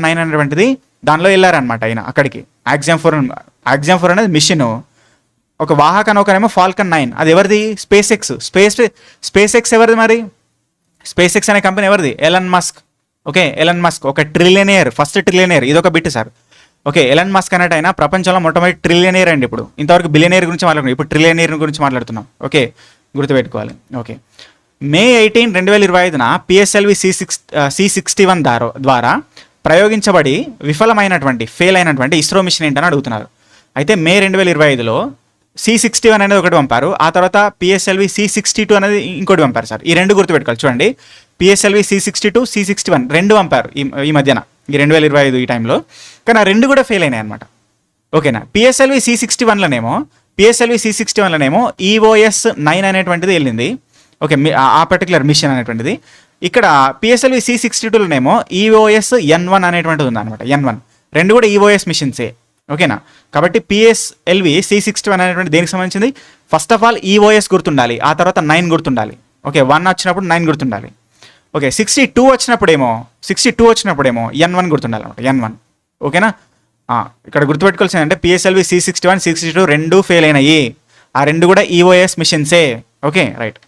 9 అనేటువంటిది దానిలో వెళ్ళారనమాట ఆయన అక్కడికి. యాక్సియం 4 అనేది మిషన్. ఒక వాహక నౌకనేమో ఫాల్కన్ 9. అది ఎవరిది? స్పేస్ ఎక్స్ ఎవరిది? మరి స్పేస్ ఎక్స్ అనే కంపెనీ ఎవరిది? Elon Musk. Okay, Elon Musk ఒక ట్రిలియనియర్, ఫస్ట్ ట్రిలియనియర్. ఇదొక bit sir. Okay, Elon Musk అన్నట్టు అయినా ప్రపంచంలో మొట్టమొదటి ట్రిలియనియర్ అండి. ఇప్పుడు ఇంతవరకు బిలియనియర్ గురించి మాట్లాడుతున్నాం, ఇప్పుడు ట్రిలియనియర్ గురించి మాట్లాడుతున్నాం. ఓకే, గుర్తుపెట్టుకోవాలి. ఓకే, May 18, 2025 PSLV C-61 ద్వారా ప్రయోగించబడి ఫెయిల్ అయినటువంటి ఇస్రో మిషన్ ఏంటని అడుగుతున్నారు. అయితే మే 2025లో C-61 అనేది ఒకటి పంపారు. ఆ తర్వాత PSLV C-62 అనేది ఇంకోటి పంపారు సార్. ఈ రెండు గుర్తుపెట్టుకోవాలి. చూడండి, PSLV C-62, C-61 రెండు పంపారు ఈ మధ్యన, ఈ 2025 ఈ టైంలో. కానీ ఆ రెండు కూడా ఫెయిల్ అయినాయి అనమాట. ఓకేనా? PSLV C-61లోనేమో EOS 9 అనేటువంటిది వెళ్ళింది. ఓకే, ఆ పర్టికులర్ మిషన్ అనేటువంటిది. ఇక్కడ PSLV C-62లోనేమో EOS N1 అనేటువంటిది ఉందన్నమాట. N1 రెండు కూడా EOS మిషన్సే. ఓకేనా? కాబట్టి PSLV C-61 అనేటువంటి దేనికి సంబంధించింది? ఫస్ట్ ఆఫ్ ఆల్ EOS గుర్తుండాలి, ఆ తర్వాత 9 గుర్తుండాలి. ఓకే, 1 వచ్చినప్పుడు 9 గుర్తుండాలి. ఓకే, 62 వచ్చినప్పుడేమో N1 గుర్తుండాలి అనమాట. N1. ఓకేనా? ఇక్కడ గుర్తుపెట్టుకోవాల్సింది అంటే PSLV C-61, C-62 రెండు ఫెయిల్ అయినాయి. ఆ రెండు కూడా EOS మిషన్సే. Okay, right.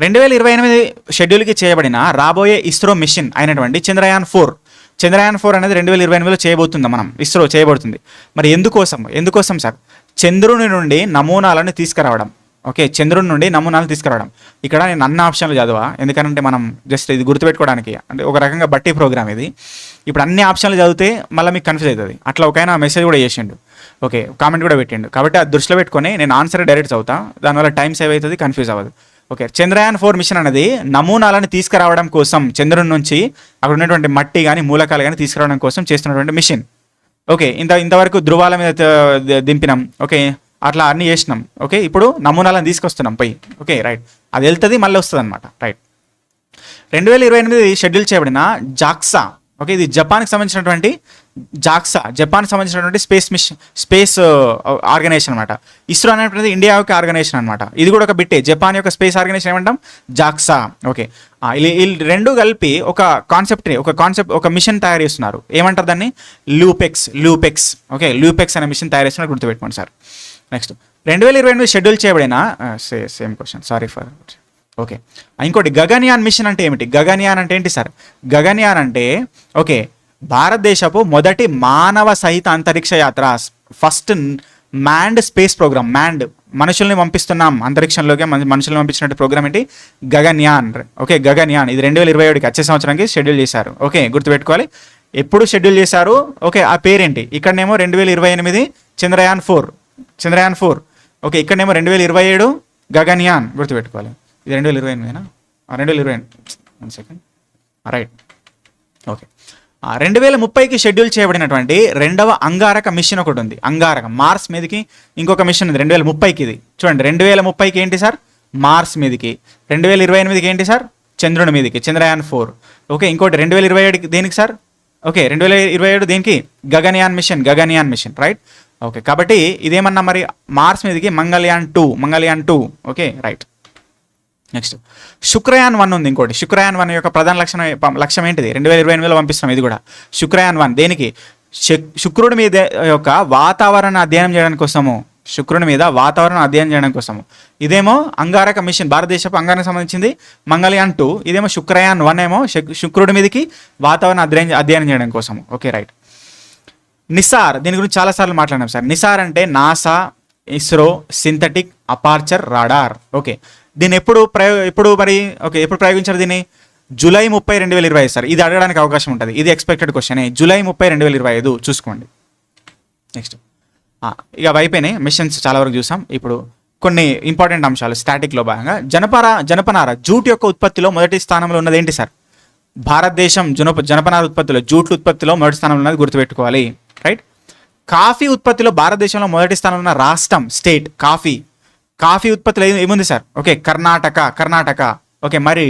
2028 షెడ్యూల్కి చేయబడిన రాబోయే ఇస్రో మిషన్ అయినటువంటి చంద్రయాన్ 4 అనేది 2028లో చేయబోతుందా మనం? ఇస్రో చేయబడుతుంది. మరి ఎందుకోసం సార్? చంద్రుని నుండి నమూనాలను తీసుకురావడం. ఓకే, చంద్రుని నుండి నమూనాలు తీసుకురావడం. ఇక్కడ నేను అన్ని ఆప్షన్లు చదవా, ఎందుకంటే మనం జస్ట్ ఇది గుర్తుపెట్టుకోవడానికి, అంటే ఒక రకంగా బట్టి ప్రోగ్రామ్ ఇది. ఇప్పుడు అన్ని ఆప్షన్లు చదివితే మళ్ళీ మీకు కన్ఫ్యూజ్ అవుతుంది. అట్లా ఒకైనా మెసేజ్ కూడా చేసిండు. ఓకే, కామెంట్ కూడా పెట్టిండు. కాబట్టి అది దృష్టిలో పెట్టుకొని నేను ఆన్సర్ డైరెక్ట్ చదువుతా, దానివల్ల టైం సేవ్ అవుతుంది, కన్ఫ్యూజ్ అవ్వదు. ఓకే, చంద్రయాన్-4 మిషన్ అనేది నమూనాలను తీసుకురావడం కోసం చంద్రుడి నుంచి అక్కడ ఉన్నటువంటి మట్టి కానీ మూలకాలు కానీ తీసుకురావడం కోసం చేస్తున్నటువంటి మిషన్. ఓకే, ఇంతవరకు ధృవాల మీద దింపినాం. ఓకే, అట్లా అన్ని చేసినాం. ఓకే, ఇప్పుడు నమూనాలను తీసుకొస్తున్నాం పై. ఓకే రైట్, అది వెళ్తుంది మళ్ళీ వస్తుంది అనమాట. రైట్, 2028 షెడ్యూల్ చేయబడిన జాక్సా. ఓకే, ఇది జపాన్కి సంబంధించినటువంటి జపాన్కి సంబంధించినటువంటి స్పేస్ ఆర్గనైజేషన్ అనమాట. ఇస్రో అనేటువంటిది ఇండియా యొక్క ఆర్గనైజేషన్ అనమాట. ఇది కూడా ఒక బిట్టే, జపాన్ యొక్క స్పేస్ ఆర్గనైజేషన్ ఏమంటాం, జాక్సా. ఓకే, వీళ్ళు రెండు కలిపి ఒక మిషన్ తయారు చేస్తున్నారు. ఏమంటారు దాన్ని, లూపెక్స్. ఓకే, లూపెక్స్ అనే మిషన్ తయారు చేస్తున్నారు, గుర్తుపెట్టుకోండి సార్. నెక్స్ట్ 2028 షెడ్యూల్ చేయబడిన same question, sorry for. Okay, ఇంకోటి గగన్యాన్ మిషన్ అంటే ఏమిటి? గగన్యాన్ అంటే ఏంటి సార్? గగన్యాన్ అంటే ఓకే, భారతదేశపు మొదటి మానవ సహిత అంతరిక్ష యాత్ర, ఫస్ట్ మ్యాండ్ స్పేస్ ప్రోగ్రామ్. మనుషుల్ని పంపిస్తున్నాం అంతరిక్షంలోకి, మనుషుల్ని పంపించినట్టు ప్రోగ్రామ్ ఏంటి, గగన్యాన్. ఓకే, గగన్యాన్ ఇది 2027కి వచ్చే సంవత్సరానికి షెడ్యూల్ చేశారు. ఓకే, గుర్తుపెట్టుకోవాలి ఎప్పుడు షెడ్యూల్ చేశారు. ఓకే, ఆ పేరేంటి? ఇక్కడనేమో 2028 చంద్రయాన్ 4. ఓకే, ఇక్కడనేమో 2027 గగన్యాన్, గుర్తుపెట్టుకోవాలి. ఇది 2028 2020. 1 సెకండ్. Right, okay. 2030కి షెడ్యూల్ చేయబడినటువంటి రెండవ అంగారక మిషన్ ఒకటి ఉంది. అంగారక మార్స్ మీదకి ఇంకొక మిషన్ ఉంది 2030కి. ఇది చూడండి, 2030కి ఏంటి సార్, మార్స్ మీదకి. 2028కి ఏంటి సార్, చంద్రుని మీదకి, చంద్రయాన్ 4. ఓకే, ఇంకోటి 2027కి దేనికి సార్? ఓకే, 2027 దేనికి, గగన్యాన్ మిషన్. Right, okay. కాబట్టి ఇదేమన్నా మరి మార్స్ మీదకి Mangalyaan 2. Okay right. Next Shukrayaan 1 ఉంది. ఇంకోటి శుక్రయాన్ 1 యొక్క ప్రధాన లక్ష్యం ఏంటిది? 2028లో పంపిస్తున్నాం. ఇది కూడా శుక్రయాన్ 1 దేనికి, శుక్రుడి మీద యొక్క వాతావరణ అధ్యయనం చేయడానికి కోసము. ఇదేమో అంగారక మిషన్, భారతదేశపు అంగానికి సంబంధించింది మంగళయాన్ 2. ఇదేమో శుక్రయాన్ 1 ఏమో శుక్రుడి మీదకి వాతావరణ అధ్యయనం చేయడం కోసము. Okay right. నిసార్, దీని గురించి చాలాసార్లు మాట్లాడినాం సార్. నిసార్ అంటే NASA ISRO synthetic aperture radar. Okay, దీన్ని ఎప్పుడు ప్రయోగించారు? దీన్ని జూలై 30, 2025 సార్. ఇది అడగడానికి అవకాశం ఉంటుంది, ఇది ఎక్స్పెక్టెడ్ క్వశ్చన్. జూలై 30, 2025 చూసుకోండి. నెక్స్ట్ ఇక అయిపోయినాయి మిషన్స్, చాలా వరకు చూసాం. ఇప్పుడు కొన్ని ఇంపార్టెంట్ అంశాలు స్టాటిక్లో భాగంగా. జనపనార జూట్ యొక్క ఉత్పత్తిలో మొదటి స్థానంలో ఉన్నది ఏంటి సార్? భారతదేశం జనపనార ఉత్పత్తిలో, జూట్ల ఉత్పత్తిలో మొదటి స్థానంలో ఉన్నది, గుర్తుపెట్టుకోవాలి. రైట్. కాఫీ ఉత్పత్తిలో భారతదేశంలో మొదటి స్థానంలో ఉన్న రాష్ట్రం, స్టేట్, కాఫీ ఉత్పత్తిలో ఏముంది సార్? ఓకే, కర్ణాటక. ఓకే, మరి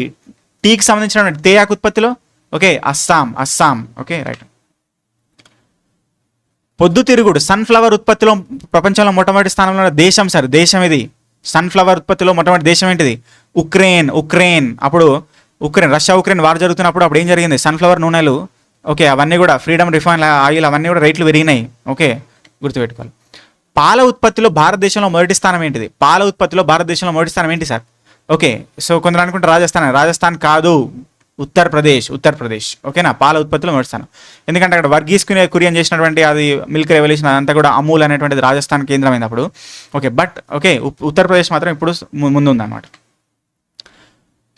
టీకి సంబంధించిన తేయాకు ఉత్పత్తిలో ఓకే, అస్సాం. Okay right. పొద్దుతిరుగుడు సన్ఫ్లవర్ ఉత్పత్తిలో ప్రపంచంలో మొట్టమొదటి స్థానంలో ఉన్న దేశం సార్. దేశం ఇది సన్ఫ్లవర్ ఉత్పత్తిలో మొట్టమొదటి దేశం ఏంటిది? ఉక్రెయిన్. అప్పుడు రష్యా ఉక్రెయిన్ వార్ జరుగుతున్నప్పుడు అప్పుడు ఏం జరిగింది? సన్ఫ్లవర్ నూనెలు ఓకే అవన్నీ కూడా, ఫ్రీడమ్ రిఫైన్ ఆయిల్ అవన్నీ కూడా రేట్లు పెరిగినాయి. ఓకే, గుర్తుపెట్టుకోవాలి. పాల ఉత్పత్తిలో భారతదేశంలో మొదటి స్థానం ఏంటి సార్? ఓకే, సో కొందరు అనుకుంటే రాజస్థాన్ కాదు, ఉత్తరప్రదేశ్. ఓకేనా, పాల ఉత్పత్తిలో మొదటి స్థానం. ఎందుకంటే అక్కడ వర్గీస్ కురియన్ చేసినటువంటి అది మిల్క్ రెవల్యూషన్ అదంతా కూడా అమూల్ అనేటువంటిది రాజస్థాన్ కేంద్రమైనప్పుడు. ఓకే, బట్ ఓకే ఉత్తరప్రదేశ్ మాత్రం ఇప్పుడు ముందు ఉందన్నమాట.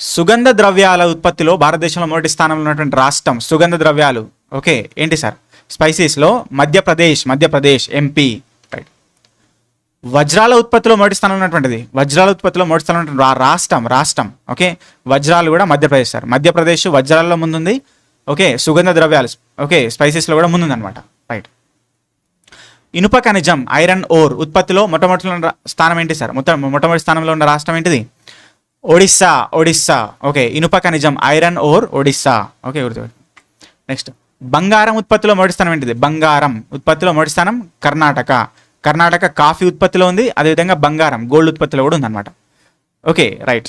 సుగంధ ద్రవ్యాల ఉత్పత్తిలో భారతదేశంలో మొదటి స్థానంలో ఉన్నటువంటి రాష్ట్రం సుగంధ ద్రవ్యాలు. ఓకే ఏంటి సార్? స్పైసీస్లో మధ్యప్రదేశ్ ఎంపీ. రైట్. వజ్రాల ఉత్పత్తిలో మొదటి స్థానంలో ఉన్నటువంటిది రాష్ట్రం. ఓకే, వజ్రాలు కూడా మధ్యప్రదేశ్ సార్. మధ్యప్రదేశ్ వజ్రాలలో ముందుంది. ఓకే, సుగంధ ద్రవ్యాలు ఓకే స్పైసెస్లో కూడా ముందుంది అనమాట. రైట్. ఇనుప ఖనిజం ఐరన్ ఓర్ ఉత్పత్తిలో మొట్టమొదటి స్థానం ఏంటి సార్? మొట్టమొదటి స్థానంలో ఉన్న రాష్ట్రం ఏంటిది? ఒడిస్సా. ఓకే, ఇనుప ఖనిజం ఐరన్ ఓర్ ఒడిస్సా. ఓకే, గుర్తుపెట్టు. నెక్స్ట్ బంగారం ఉత్పత్తిలో మొదటి స్థానం ఏంటిది? బంగారం ఉత్పత్తిలో మొదటి స్థానం కర్ణాటక కాఫీ ఉత్పత్తిలో ఉంది. అదేవిధంగా బంగారం గోల్డ్ ఉత్పత్తిలో కూడా ఉందన్నమాట. Okay right.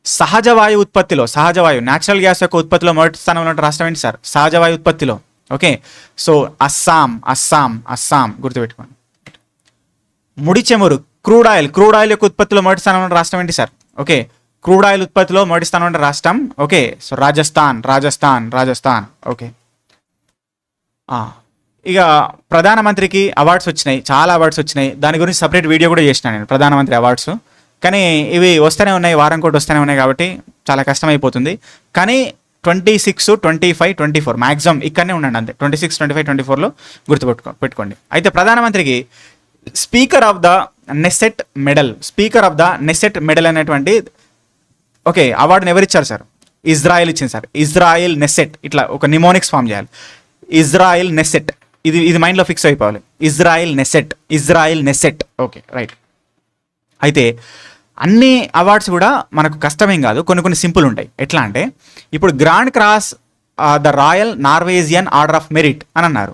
సహజ వాయు న్యాచురల్ గ్యాస్ యొక్క ఉత్పత్తిలో మొదటి స్థానంలో ఉన్న రాష్ట్రం ఏంటి సార్? సహజ వాయు ఉత్పత్తిలో. ఓకే, సో అస్సాం గుర్తుపెట్టుకోండి. ముడి చమురు క్రూడ్ ఆయిల్ యొక్క ఉత్పత్తిలో మొదటి స్థానంలో ఉన్న రాష్ట్రం ఏంటి సార్? ఓకే, క్రూడ్ ఆయిల్ ఉత్పత్తిలో మొదటి స్థానంలో ఉన్న రాష్ట్రం ఓకే, సో రాజస్థాన్. ఓకే, ఇక ప్రధానమంత్రికి చాలా అవార్డ్స్ వచ్చినాయి. దాని గురించి సపరేట్ వీడియో కూడా చేసినాను నేను, ప్రధానమంత్రి అవార్డ్స్. కానీ ఇవి వస్తూనే ఉన్నాయి, వారం కూడా వస్తూనే ఉన్నాయి కాబట్టి చాలా కష్టమైపోతుంది. కానీ 26, 25, 24 మ్యాక్సిమం ఇక్కడనే ఉండండి అంతే. 26, 25, 24లో పెట్టుకోండి. అయితే ప్రధానమంత్రికి speaker of the Knesset medal, speaker of the Knesset medal అనేటువంటి ఓకే అవార్డుని ఎవరిచ్చారు సార్? ఇజ్రాయెల్ ఇచ్చింది సార్. ఇజ్రాయెల్ నెసెట్, ఇట్లా ఒక నిమోనిక్స్ ఫామ్ చేయాలి. ఇజ్రాయెల్ నెసెట్, ఇది మైండ్లో ఫిక్స్ అయిపోవాలి. Israel Knesset, Israel Knesset. Okay right. అయితే అన్ని అవార్డ్స్ కూడా మనకు కష్టమేం కాదు, కొన్ని సింపుల్ ఉంటాయి. ఎట్లా అంటే ఇప్పుడు grand cross the royal Norwegian order of merit అని అన్నారు,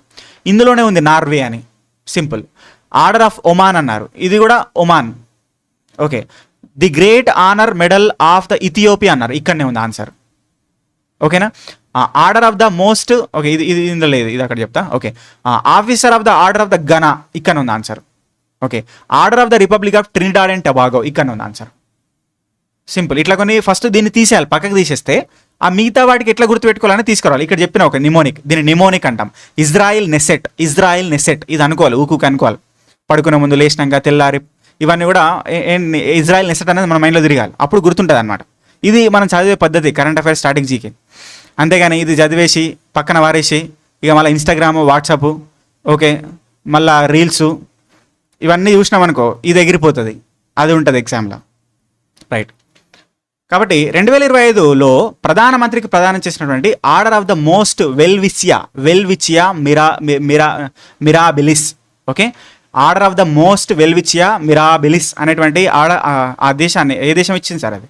ఇందులోనే ఉంది నార్వే అని, సింపుల్. ఆర్డర్ ఆఫ్ ఒమాన్ అన్నారు, ఇది కూడా Oman. Okay. The great honour medal of the Ethiopia అన్నారు, ఇక్కడనే ఉంది ఆన్సర్. ఓకేనా. Order of the most, okay ఇది ఇందులో లేదు, ఇది అక్కడ చెప్తా. Okay. Officer of the order of the Ghana, ఇక్కడ ఉంది answer. Okay. Order of the republic of Trinidad and Tobago, ఇక్కడ ఉంది ఆన్సర్. సింపుల్. ఇట్లా కొన్ని ఫస్ట్ దీన్ని తీసేయాలి, పక్కకు తీసేస్తే ఆ మిగతా వాటికి ఎట్లా గుర్తుపెట్టుకోవాలని తీసుకురావాలి. ఇక్కడ చెప్పిన ఒక నిమోనిక్, దీన్ని నిమోనిక్ అంటాం. ఇజ్రాయిల్ నెసెట్, ఇజ్రాయిల్ నెసెట్, ఇది అనుకోవాలి, ఊకు అనుకోవాలి. పడుకునే ముందు, లేచినాక, తెల్లారి, ఇవన్నీ కూడా ఇజ్రాయిల్ నెసెట్ అనేది మన మైండ్లో తిరగాలి, అప్పుడు గుర్తుంటుంది అనమాట. ఇది మనం చదివే పద్ధతి కరెంట్ అఫైర్స్ స్టార్టింగ్ జీకే. అంతేగాని ఇది చదివేసి పక్కన వారేసి ఇక మళ్ళీ ఇన్స్టాగ్రాము, వాట్సాప్, ఓకే, మళ్ళీ రీల్స్ ఇవన్నీ చూసినాం అనుకో, ఇది ఎగిరిపోతుంది, అది ఉంటుంది ఎగ్జామ్లో. రైట్. కాబట్టి 2025లో ప్రధానమంత్రికి ప్రదానం చేసినటువంటి order of the most Welwitschia Mirabilis. Okay. Order of the most Welwitschia Mirabilis అనేటువంటి ఆ దేశాన్ని, ఏ దేశం ఇచ్చింది సార్ అది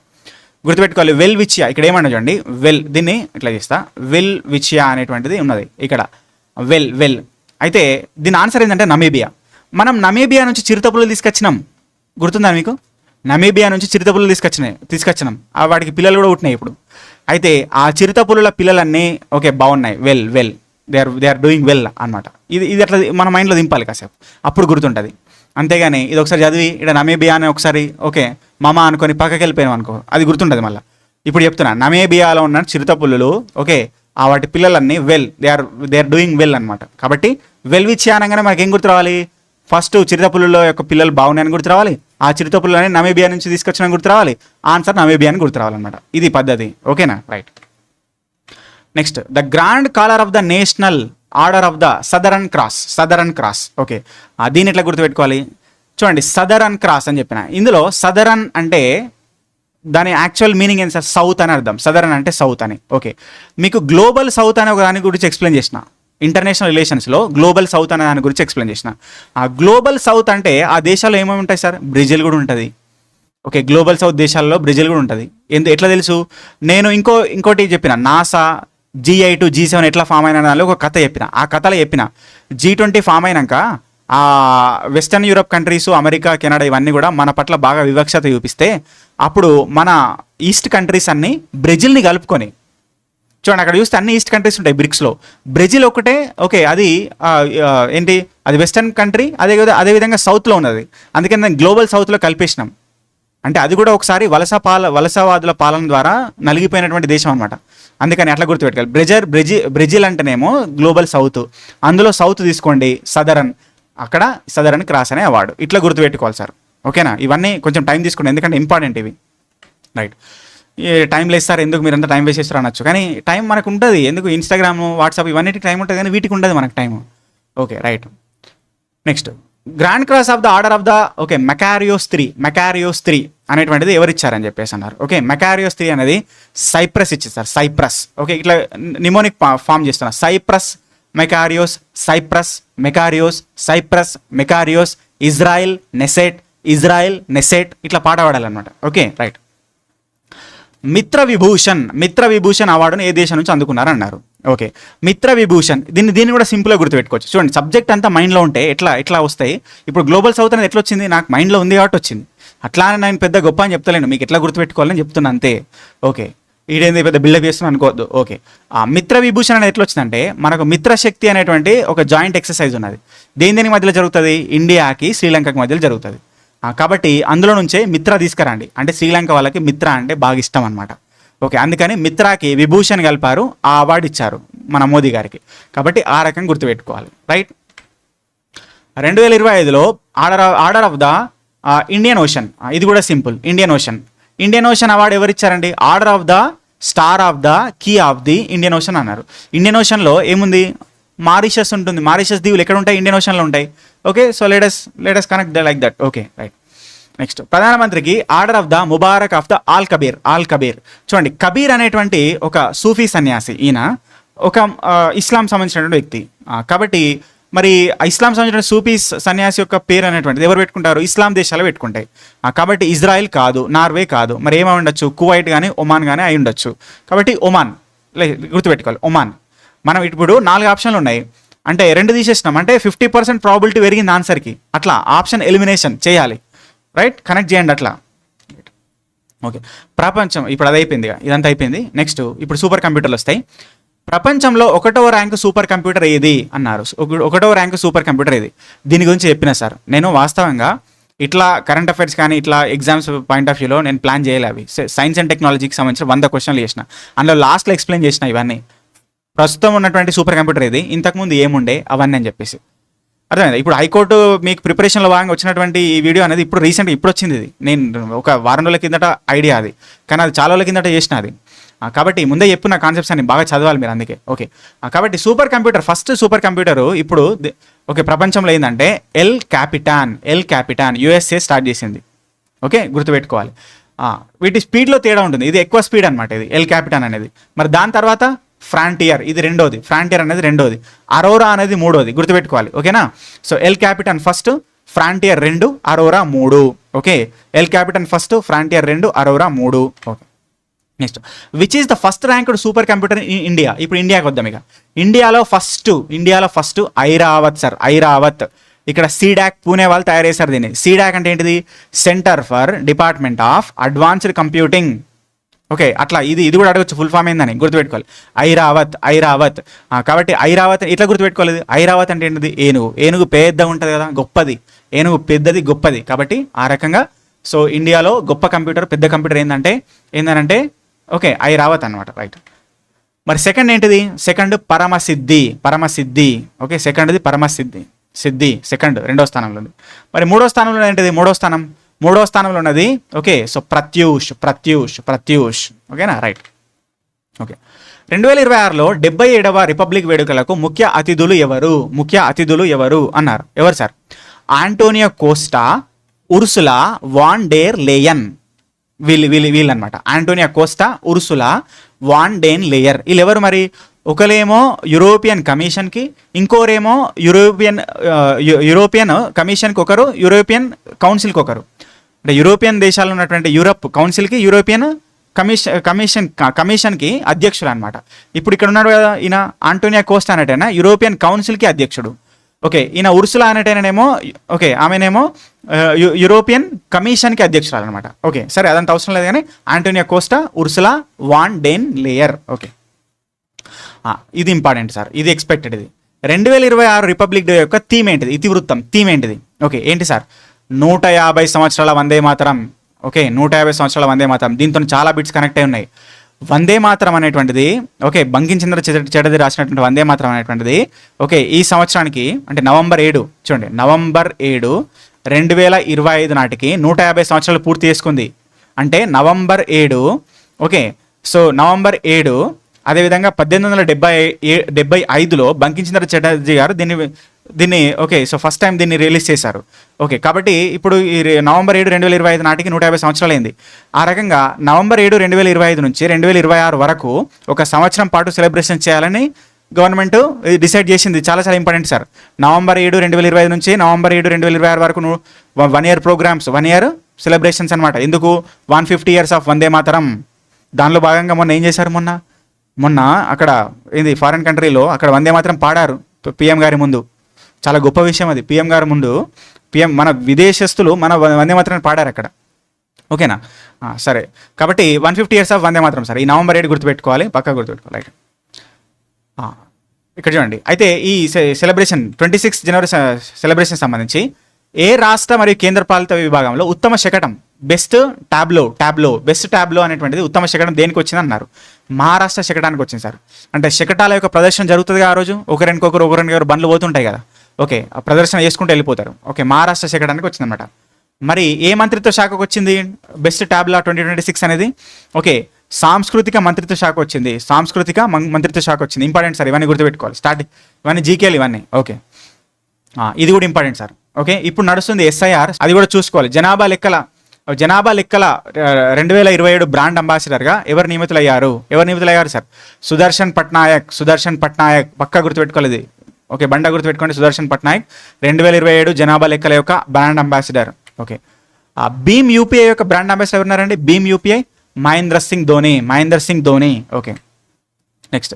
గుర్తుపెట్టుకోవాలి. వెల్విచియా, ఇక్కడ ఏమన్నా చూడండి, దీన్ని ఇట్లా చేస్తా, వెల్విచియా అనేటువంటిది ఉన్నది ఇక్కడ, వెల్. అయితే దీని ఆన్సర్ ఏంటంటే నమీబియా. మనం నమీబియా నుంచి చిరుతపులు తీసుకొచ్చినాం, గుర్తుందా మీకు? నమీబియా నుంచి చిరుతపులు తీసుకొచ్చినాం, వాటికి పిల్లలు కూడా పుట్టినాయి ఇప్పుడు. అయితే ఆ చిరుతపులుల పిల్లలన్నీ ఓకే బాగున్నాయి, well they are doing well అనమాట. ఇది అట్లా మన మైండ్లో దింపాలి కాసేపు, అప్పుడు గుర్తుంటుంది. అంతేగాని ఇది ఒకసారి చదివి ఇక్కడ నమీబియా అని ఒకసారి ఓకే మామ అనుకొని పక్కకి వెళ్ళిపోయాం అనుకో, అది గుర్తుంటుంది మళ్ళీ. ఇప్పుడు చెప్తున్నా, నమీబియాలో ఉన్న చిరుతపుల్లులు ఓకే వాటి పిల్లలన్నీ దే ఆర్ డూయింగ్ వెల్ అనమాట. కాబట్టి వెల్విచియా అనగానే మనకి ఏం గుర్తు రావాలి? ఫస్ట్ చిరుతపుల్లుల యొక్క పిల్లలు బాగున్నాయని గుర్తు రావాలి, ఆ చిరుతపుల్లని నమీబియా నుంచి తీసుకొచ్చిన గుర్తు రావాలి, ఆన్సర్ నమీబియా అని గుర్తు రావాలన్నమాట. ఇది పద్ధతి. ఓకేనా. Right. Next, the grand caller of the national order of the southern cross. Okay. దీన్ని ఎట్లా గుర్తుపెట్టుకోవాలి? చూడండి, సదరన్ క్రాస్ అని చెప్పిన, ఇందులో సదరన్ అంటే దాని యాక్చువల్ మీనింగ్ ఏంటి సార్? సౌత్ అని అర్థం. సదరన్ అంటే సౌత్ అని. ఓకే. మీకు గ్లోబల్ సౌత్ అనే ఒక దాని గురించి ఎక్స్ప్లెయిన్ చేసిన, ఇంటర్నేషనల్ రిలేషన్స్లో గ్లోబల్ సౌత్ అనే దాని గురించి ఎక్స్ప్లెయిన్ చేసిన. ఆ గ్లోబల్ సౌత్ అంటే ఆ దేశాల్లో ఏమేమి ఉంటాయి సార్? బ్రెజిల్ కూడా ఉంటుంది. ఓకే. గ్లోబల్ సౌత్ దేశాల్లో బ్రెజిల్ కూడా ఉంటుంది. ఎట్లా తెలుసు? నేను ఇంకోటి చెప్పిన, నాసా G8 G7 ఎట్లా ఫామ్ అయిన దానిలో ఒక కథ చెప్పిన. ఆ కథలో చెప్పిన G20 ఫామ్ అయినాక ఆ western Europe countries, America, Canada ఇవన్నీ కూడా మన పట్ల బాగా వివక్షత చూపిస్తే అప్పుడు మన ఈస్ట్ కంట్రీస్ అన్నీ బ్రెజిల్ని కలుపుకొని, చూడండి అక్కడ చూస్తే అన్ని ఈస్ట్ కంట్రీస్ ఉంటాయి బ్రిక్స్లో, బ్రెజిల్ ఒకటే ఓకే అది ఏంటి, అది వెస్టర్న్ కంట్రీ, అదేవిధంగా సౌత్లో ఉన్నది. అందుకని నేను గ్లోబల్ సౌత్లో కలిపేసినాం. అంటే అది కూడా ఒకసారి వలసవాదుల పాలన ద్వారా నలిగిపోయినటువంటి దేశం అనమాట. అందుకని అట్లా గుర్తుపెట్టుకోవాలి. బ్రెజిల్ అంటేనేమో గ్లోబల్ సౌత్, అందులో సౌత్ తీసుకోండి సదరన్, అక్కడ సదరన్ క్రాస్ అనే అవార్డు. ఇట్లా గుర్తుపెట్టుకోవాలి సార్. ఓకేనా. ఇవన్నీ కొంచెం టైం తీసుకోండి, ఎందుకంటే ఇంపార్టెంట్ ఇవి. రైట్. టైం లేదు సార్, ఎందుకు మీరు అంతా టైం వేస్ట్ చేస్తారు అనొచ్చు, కానీ టైం మనకు ఉంటుంది. ఎందుకు? ఇన్స్టాగ్రామ్, వాట్సాప్ ఇవన్నిటికి టైం ఉంటుంది, కానీ వీటికి ఉండదు మనకు time. Okay. Right. Next, grand cross of the order of the okay Makarios 3 అనేటువంటిది ఎవరు ఇచ్చారని చెప్పేసి అన్నారు. ఓకే. మెకారియోస్ 3 అనేది సైప్రస్ ఇచ్చింది సార్, సైప్రస్. ఓకే. ఇట్లా నిమోనిక్ ఫామ్ చేస్తున్నా, సైప్రస్, మెకారియోస్, సైప్రస్, మెకారియోస్, ఇజ్రాయిల్ నెసెట్ ఇట్లా పాట పాడాలన్నమాట. ఓకే. రైట్. మిత్ర విభూషణ్ అవార్డును ఏ దేశం నుంచి అందుకున్నారన్నారు. ఓకే. మిత్ర విభూషణ్, దీన్ని కూడా సింపుల్గా గుర్తుపెట్టుకోవచ్చు. చూడండి, సబ్జెక్ట్ అంతా మైండ్లో ఉంటే ఎట్లా వస్తాయి. ఇప్పుడు గ్లోబల్ సౌత్ అనేది ఎట్లా వచ్చింది? నాకు మైండ్లో ఉంది కాబట్టి వచ్చింది. అట్లానే నేను పెద్ద గొప్ప అని చెప్తలేను, మీకు ఎట్లా గుర్తుపెట్టుకోవాలని చెప్తున్నా అంతే. ఓకే. ఈడేంది పెద్ద బిల్డప్ చేస్తున్నా అనుకోవద్దు. ఓకే. ఆ మిత్ర విభూషణ్ అనేది ఎట్లా వచ్చిందంటే, మనకు మిత్రశక్తి అనేటువంటి ఒక జాయింట్ ఎక్సర్సైజ్ ఉన్నది. దేని మధ్యలో జరుగుతుంది? ఇండియాకి శ్రీలంకకి మధ్యలో జరుగుతుంది. కాబట్టి అందులో నుంచే మిత్ర తీసుకురండి, అంటే శ్రీలంక వాళ్ళకి మిత్ర అంటే బాగా ఇష్టం అనమాట. ఓకే. అందుకని మిత్రాకి విభూషణ్ కలిపారు, ఆ అవార్డు ఇచ్చారు మన మోదీ గారికి. కాబట్టి ఆ రకంగా గుర్తుపెట్టుకోవాలి. రైట్. 2025లో order of the Indian Ocean, ఇది కూడా సింపుల్. ఇండియన్ ఓషన్ అవార్డు ఎవరు ఇచ్చారండి? Order of the star of the key of the Indian Ocean అన్నారు. ఇండియన్ ఓషన్లో ఏముంది? మారిషస్ ఉంటుంది. మారిషస్ దీవులు ఎక్కడ ఉంటాయి? ఇండియన్ ఓషన్లో ఉంటాయి. Okay. So let us connect like that. Okay. Right. Next ప్రధానమంత్రికి order of the Mubarak of the Al Kabir. చూడండి, కబీర్ అనేటువంటి ఒక సూఫీ సన్యాసి, ఈయన ఒక ఇస్లాం సంబంధించినటువంటి వ్యక్తి. కాబట్టి మరి ఇస్లాం సంబంధించిన సూఫీ సన్యాసి యొక్క పేరు అనేటువంటిది ఎవరు పెట్టుకుంటారు? ఇస్లాం దేశాలు పెట్టుకుంటాయి. కాబట్టి ఇజ్రాయిల్ కాదు, నార్వే కాదు, మరి ఏమై ఉండొచ్చు? కువైట్ కానీ ఒమాన్ కానీ అయి ఉండొచ్చు. కాబట్టి ఒమాన్ గుర్తుపెట్టుకోవాలి, ఒమాన్. మనం ఇప్పుడు 4 ఆప్షన్లు ఉన్నాయి, అంటే 2 తీసేసినాం అంటే 50% ప్రాబిలిటీ పెరిగింది ఆన్సర్కి. అట్లా ఆప్షన్ ఎలిమినేషన్ చేయాలి, రైట్? కనెక్ట్ చేయండి అట్లా. ఓకే, ప్రపంచం ఇప్పుడు అది అయిపోయింది, ఇదంతా అయిపోయింది. నెక్స్ట్ ఇప్పుడు సూపర్ కంప్యూటర్లు వస్తాయి. ప్రపంచంలో 1వ ర్యాంకు సూపర్ కంప్యూటర్ ఏది అన్నారు. 1వ ర్యాంకు సూపర్ కంప్యూటర్ ఏది? దీని గురించి చెప్పిన సార్ నేను. వాస్తవంగా ఇట్లా కరెంట్ అఫైర్స్ కానీ ఇట్లా ఎగ్జామ్స్ పాయింట్ ఆఫ్ వ్యూలో నేను ప్లాన్ చేయలే. అవి సైన్స్ అండ్ టెక్నాలజీకి సంబంధించిన 100 క్వశ్చన్లు చేసిన, అందులో లాస్ట్లో ఎక్స్ప్లెయిన్ చేసిన ఇవన్నీ. ప్రస్తుతం ఉన్నటువంటి సూపర్ కంప్యూటర్ ఏది, ఇంతకుముందు ఏముండే, అవన్నీ అని చెప్పేసి అర్థమైంది. ఇప్పుడు హైకోర్టు మీకు ప్రిపరేషన్లో భాగంగా వచ్చినటువంటి ఈ వీడియో అనేది ఇప్పుడు రీసెంట్గా ఇప్పుడు వచ్చింది. ఇది నేను ఒక వారం రోజుల కిందట ఐడియా అది, కానీ అది చాలా రోజుల కిందట చేసిన అది. కాబట్టి ముందే చెప్పిన కాన్సెప్ట్స్ అన్ని బాగా చదవాలి మీరు, అందుకే. ఓకే, కాబట్టి super computer, first super computer ఇప్పుడు ఓకే ప్రపంచంలో ఏంటంటే ఎల్ క్యాపిటాన్ యూఎస్ఏ స్టార్ట్ చేసింది. ఓకే, గుర్తుపెట్టుకోవాలి. వీటి స్పీడ్లో తేడా ఉంటుంది, ఇది ఎక్కువ స్పీడ్ అనమాట, ఇది ఎల్ క్యాపిటాన్ అనేది. మరి దాని తర్వాత ఫ్రాంటియర్, ఇది రెండోది, ఫ్రాంటియర్ అనేది రెండోది, అరోరా అనేది మూడోది, గుర్తుపెట్టుకోవాలి. ఓకేనా? So El Capitan first, Frontier 2, Aurora 3. Okay, El Capitan first, Frontier 2, Aurora 3. Okay, next which is the first ranked super computer in India? ఇప్పుడు ఇండియాకి వద్దాం. ఇక ఇండియాలో ఫస్ట్ ఐరావత్ సార్, ఐరావత్. ఇక్కడ సీడాక్ పూణే వాళ్ళు తయారు చేశారు దీన్ని. సీడాక్ అంటే ఏంటిది? Centre for department of advanced computing. Okay, అట్లా ఇది కూడా అడగచ్చు, ఫుల్ ఫామ్ ఏందని గుర్తుపెట్టుకోవాలి. ఐరావత్. కాబట్టి ఐరావత్ ఇట్లా గుర్తుపెట్టుకోవాలి. ఐరావత్ అంటే ఏంటిది? ఏనుగు పెద్దగా ఉంటుంది కదా, గొప్పది. ఏనుగు పెద్దది, గొప్పది. కాబట్టి ఆ రకంగా సో ఇండియాలో గొప్ప కంప్యూటర్, పెద్ద కంప్యూటర్ ఏంటంటే ఓకే ఐరావత్ అనమాట, రైట్. మరి సెకండ్ ఏంటిది? సెకండ్ పరమసిద్ధి. ఓకే, సెకండ్ది పరమసిద్ధి, సెకండ్ 2వ స్థానంలో ఉంది. మరి 3వ స్థానంలో ఏంటిది? 3వ స్థానంలో ఉన్నది ఓకే, సో ప్రత్యూష్. ఓకేనా, రైట్. ఓకే, 2026లో 77వ రిపబ్లిక్ వేడుకలకు ముఖ్య అతిథులు ఎవరు అన్నారు. ఎవరు sir? Antonio Costa, Ursula von der Leyen. వీళ్ళు అనమాట. Antonio Costa, Ursula von den Leyen. వీళ్ళు ఎవరు మరి? ఒకరేమో యూరోపియన్ కమిషన్కి, ఇంకోరేమో యూరోపియన్ కమిషన్కి ఒకరు, యూరోపియన్ కౌన్సిల్కి ఒకరు. అంటే యూరోపియన్ దేశాల్లో ఉన్నటువంటి యూరప్ కౌన్సిల్కి, యూరోపియన్ కమిషన్కి అధ్యక్షులు అనమాట. ఇప్పుడు ఇక్కడ ఉన్నాడు కదా ఈయన ఆంటోనియో కోస్టా అనేటైనా యూరోపియన్ కౌన్సిల్కి అధ్యక్షుడు. ఓకే, ఈయన ఉర్సులా అనేటైనానేమో ఓకే ఆమెనేమో యూరోపియన్ కమిషన్కి అధ్యక్షురాలు అనమాట. ఓకే, సరే అదంత అవసరం లేదు కానీ Antonio Costa, Ursula von den Leyen. Okay, ఇది ఇంపార్టెంట్ సార్, ఇది ఎక్స్పెక్టెడ్. ఇది 2026 రిపబ్లిక్ డే యొక్క థీమ్ ఏంటిది? ఇతివృత్తం థీమ్ ఏంటిది? ఓకే, ఏంటి సార్? 150 సంవత్సరాల వందే మాతరం. ఓకే, 150 సంవత్సరాల వందే మాతరం. దీంతో చాలా బిట్స్ కనెక్ట్ అయి ఉన్నాయి. వందే మాతరం అనేటువంటిది ఓకే, బంకించంద్ర చటర్జీ రాసినటువంటి వందే మాతరం అనేటువంటిది ఓకే ఈ సంవత్సరానికి అంటే నవంబర్ 7 చూడండి, నవంబర్ 7 2025 నాటికి 150 సంవత్సరాలు పూర్తి చేసుకుంది. అంటే నవంబర్ 7 ఓకే, సో నవంబర్ 7 అదేవిధంగా 1875లో బంకించంద్ర చటర్జీ గారు దీన్ని ఓకే సో ఫస్ట్ టైం దీన్ని రిలీజ్ చేశారు. ఓకే, కాబట్టి ఇప్పుడు ఈ నవంబర్ 7 2025 నాటికి 150 సంవత్సరాలు అయింది. ఆ రకంగా నవంబర్ 7 2025 నుంచి 2026 వరకు ఒక సంవత్సరం పాటు సెలబ్రేషన్ చేయాలని గవర్నమెంట్ డిసైడ్ చేసింది. చాలా ఇంపార్టెంట్ సార్. నవంబర్ 7 2025 నుంచి నవంబర్ 7 2026 వరకు 1 ఇయర్ ప్రోగ్రామ్స్, 1 ఇయర్ సెలబ్రేషన్స్ అనమాట. ఎందుకు? 150 years ఆఫ్ వందే మాతరం. దానిలో భాగంగా మొన్న ఏం చేశారు? మొన్న అక్కడ ఏంది ఫారిన్ కంట్రీలో అక్కడ వందే మాతరం పాడారు పిఎం గారి ముందు. చాలా గొప్ప విషయం అది. పిఎం గారి ముందు మన విదేశస్తులు మన వందే మాతరం పాడారు అక్కడ. ఓకేనా, సరే. కాబట్టి 150 years of Vande Mataram sir. ఈ నవంబర్ 7 గుర్తుపెట్టుకోవాలి, పక్కా గుర్తుపెట్టుకోవాలి, రైట్. ఇక్కడ చూడండి, అయితే ఈ సెలబ్రేషన్ 26 జనవరి సెలబ్రేషన్ సంబంధించి ఏ రాష్ట్ర మరియు కేంద్రపాలిత విభాగంలో ఉత్తమ శకటం బెస్ట్ టాబ్లో అనేటువంటిది ఉత్తమ శకటం దేనికి వచ్చింది అన్నారు? మహారాష్ట్ర శకటానికి వచ్చింది సార్. అంటే శకటాల యొక్క ప్రదర్శన జరుగుతుంది ఆ రోజు, ఒకరికొకరు బండ్లు పోతుంటాయి కదా. ఓకే, ఆ ప్రదర్శన చేసుకుంటూ వెళ్ళిపోతారు. ఓకే, మహారాష్ట్ర శకటానికి వచ్చిందన్నమాట. మరి ఏ మంత్రిత్వ శాఖకు వచ్చింది బెస్ట్ టాబ్లా 2026 అనేది? ఓకే, సాంస్కృతిక మంత్రిత్వ శాఖ వచ్చింది. మంత్రిత్వ శాఖ వచ్చింది. ఇంపార్టెంట్ సార్, ఇవన్నీ గుర్తుపెట్టుకోవాలి. ఇవన్నీ జీకేలు ఇవన్నీ. ఓకే, ఇది కూడా ఇంపార్టెంట్ సార్. ఓకే, ఇప్పుడు నడుస్తుంది ఎస్ఐఆర్, అది కూడా చూసుకోవాలి. జనాభా లెక్కల 2027 బ్రాండ్ అంబాసిడర్గా ఎవరు నియమితులయ్యారు సార్? సుదర్శన్ పట్నాయక్ పక్కా గుర్తుపెట్టుకోవాలి ఇది. ఓకే, బండ గుర్తుపెట్టుకోండి. సుదర్శన్ పట్నాయక్ 2027 జనాభా లెక్కల యొక్క brand ambassador. Okay, Bhim UPI యొక్క బ్రాండ్ అంబాసిడర్ ఎవరున్నారండి? Bhim UPI Mahendra Singh Dhoni. Okay, next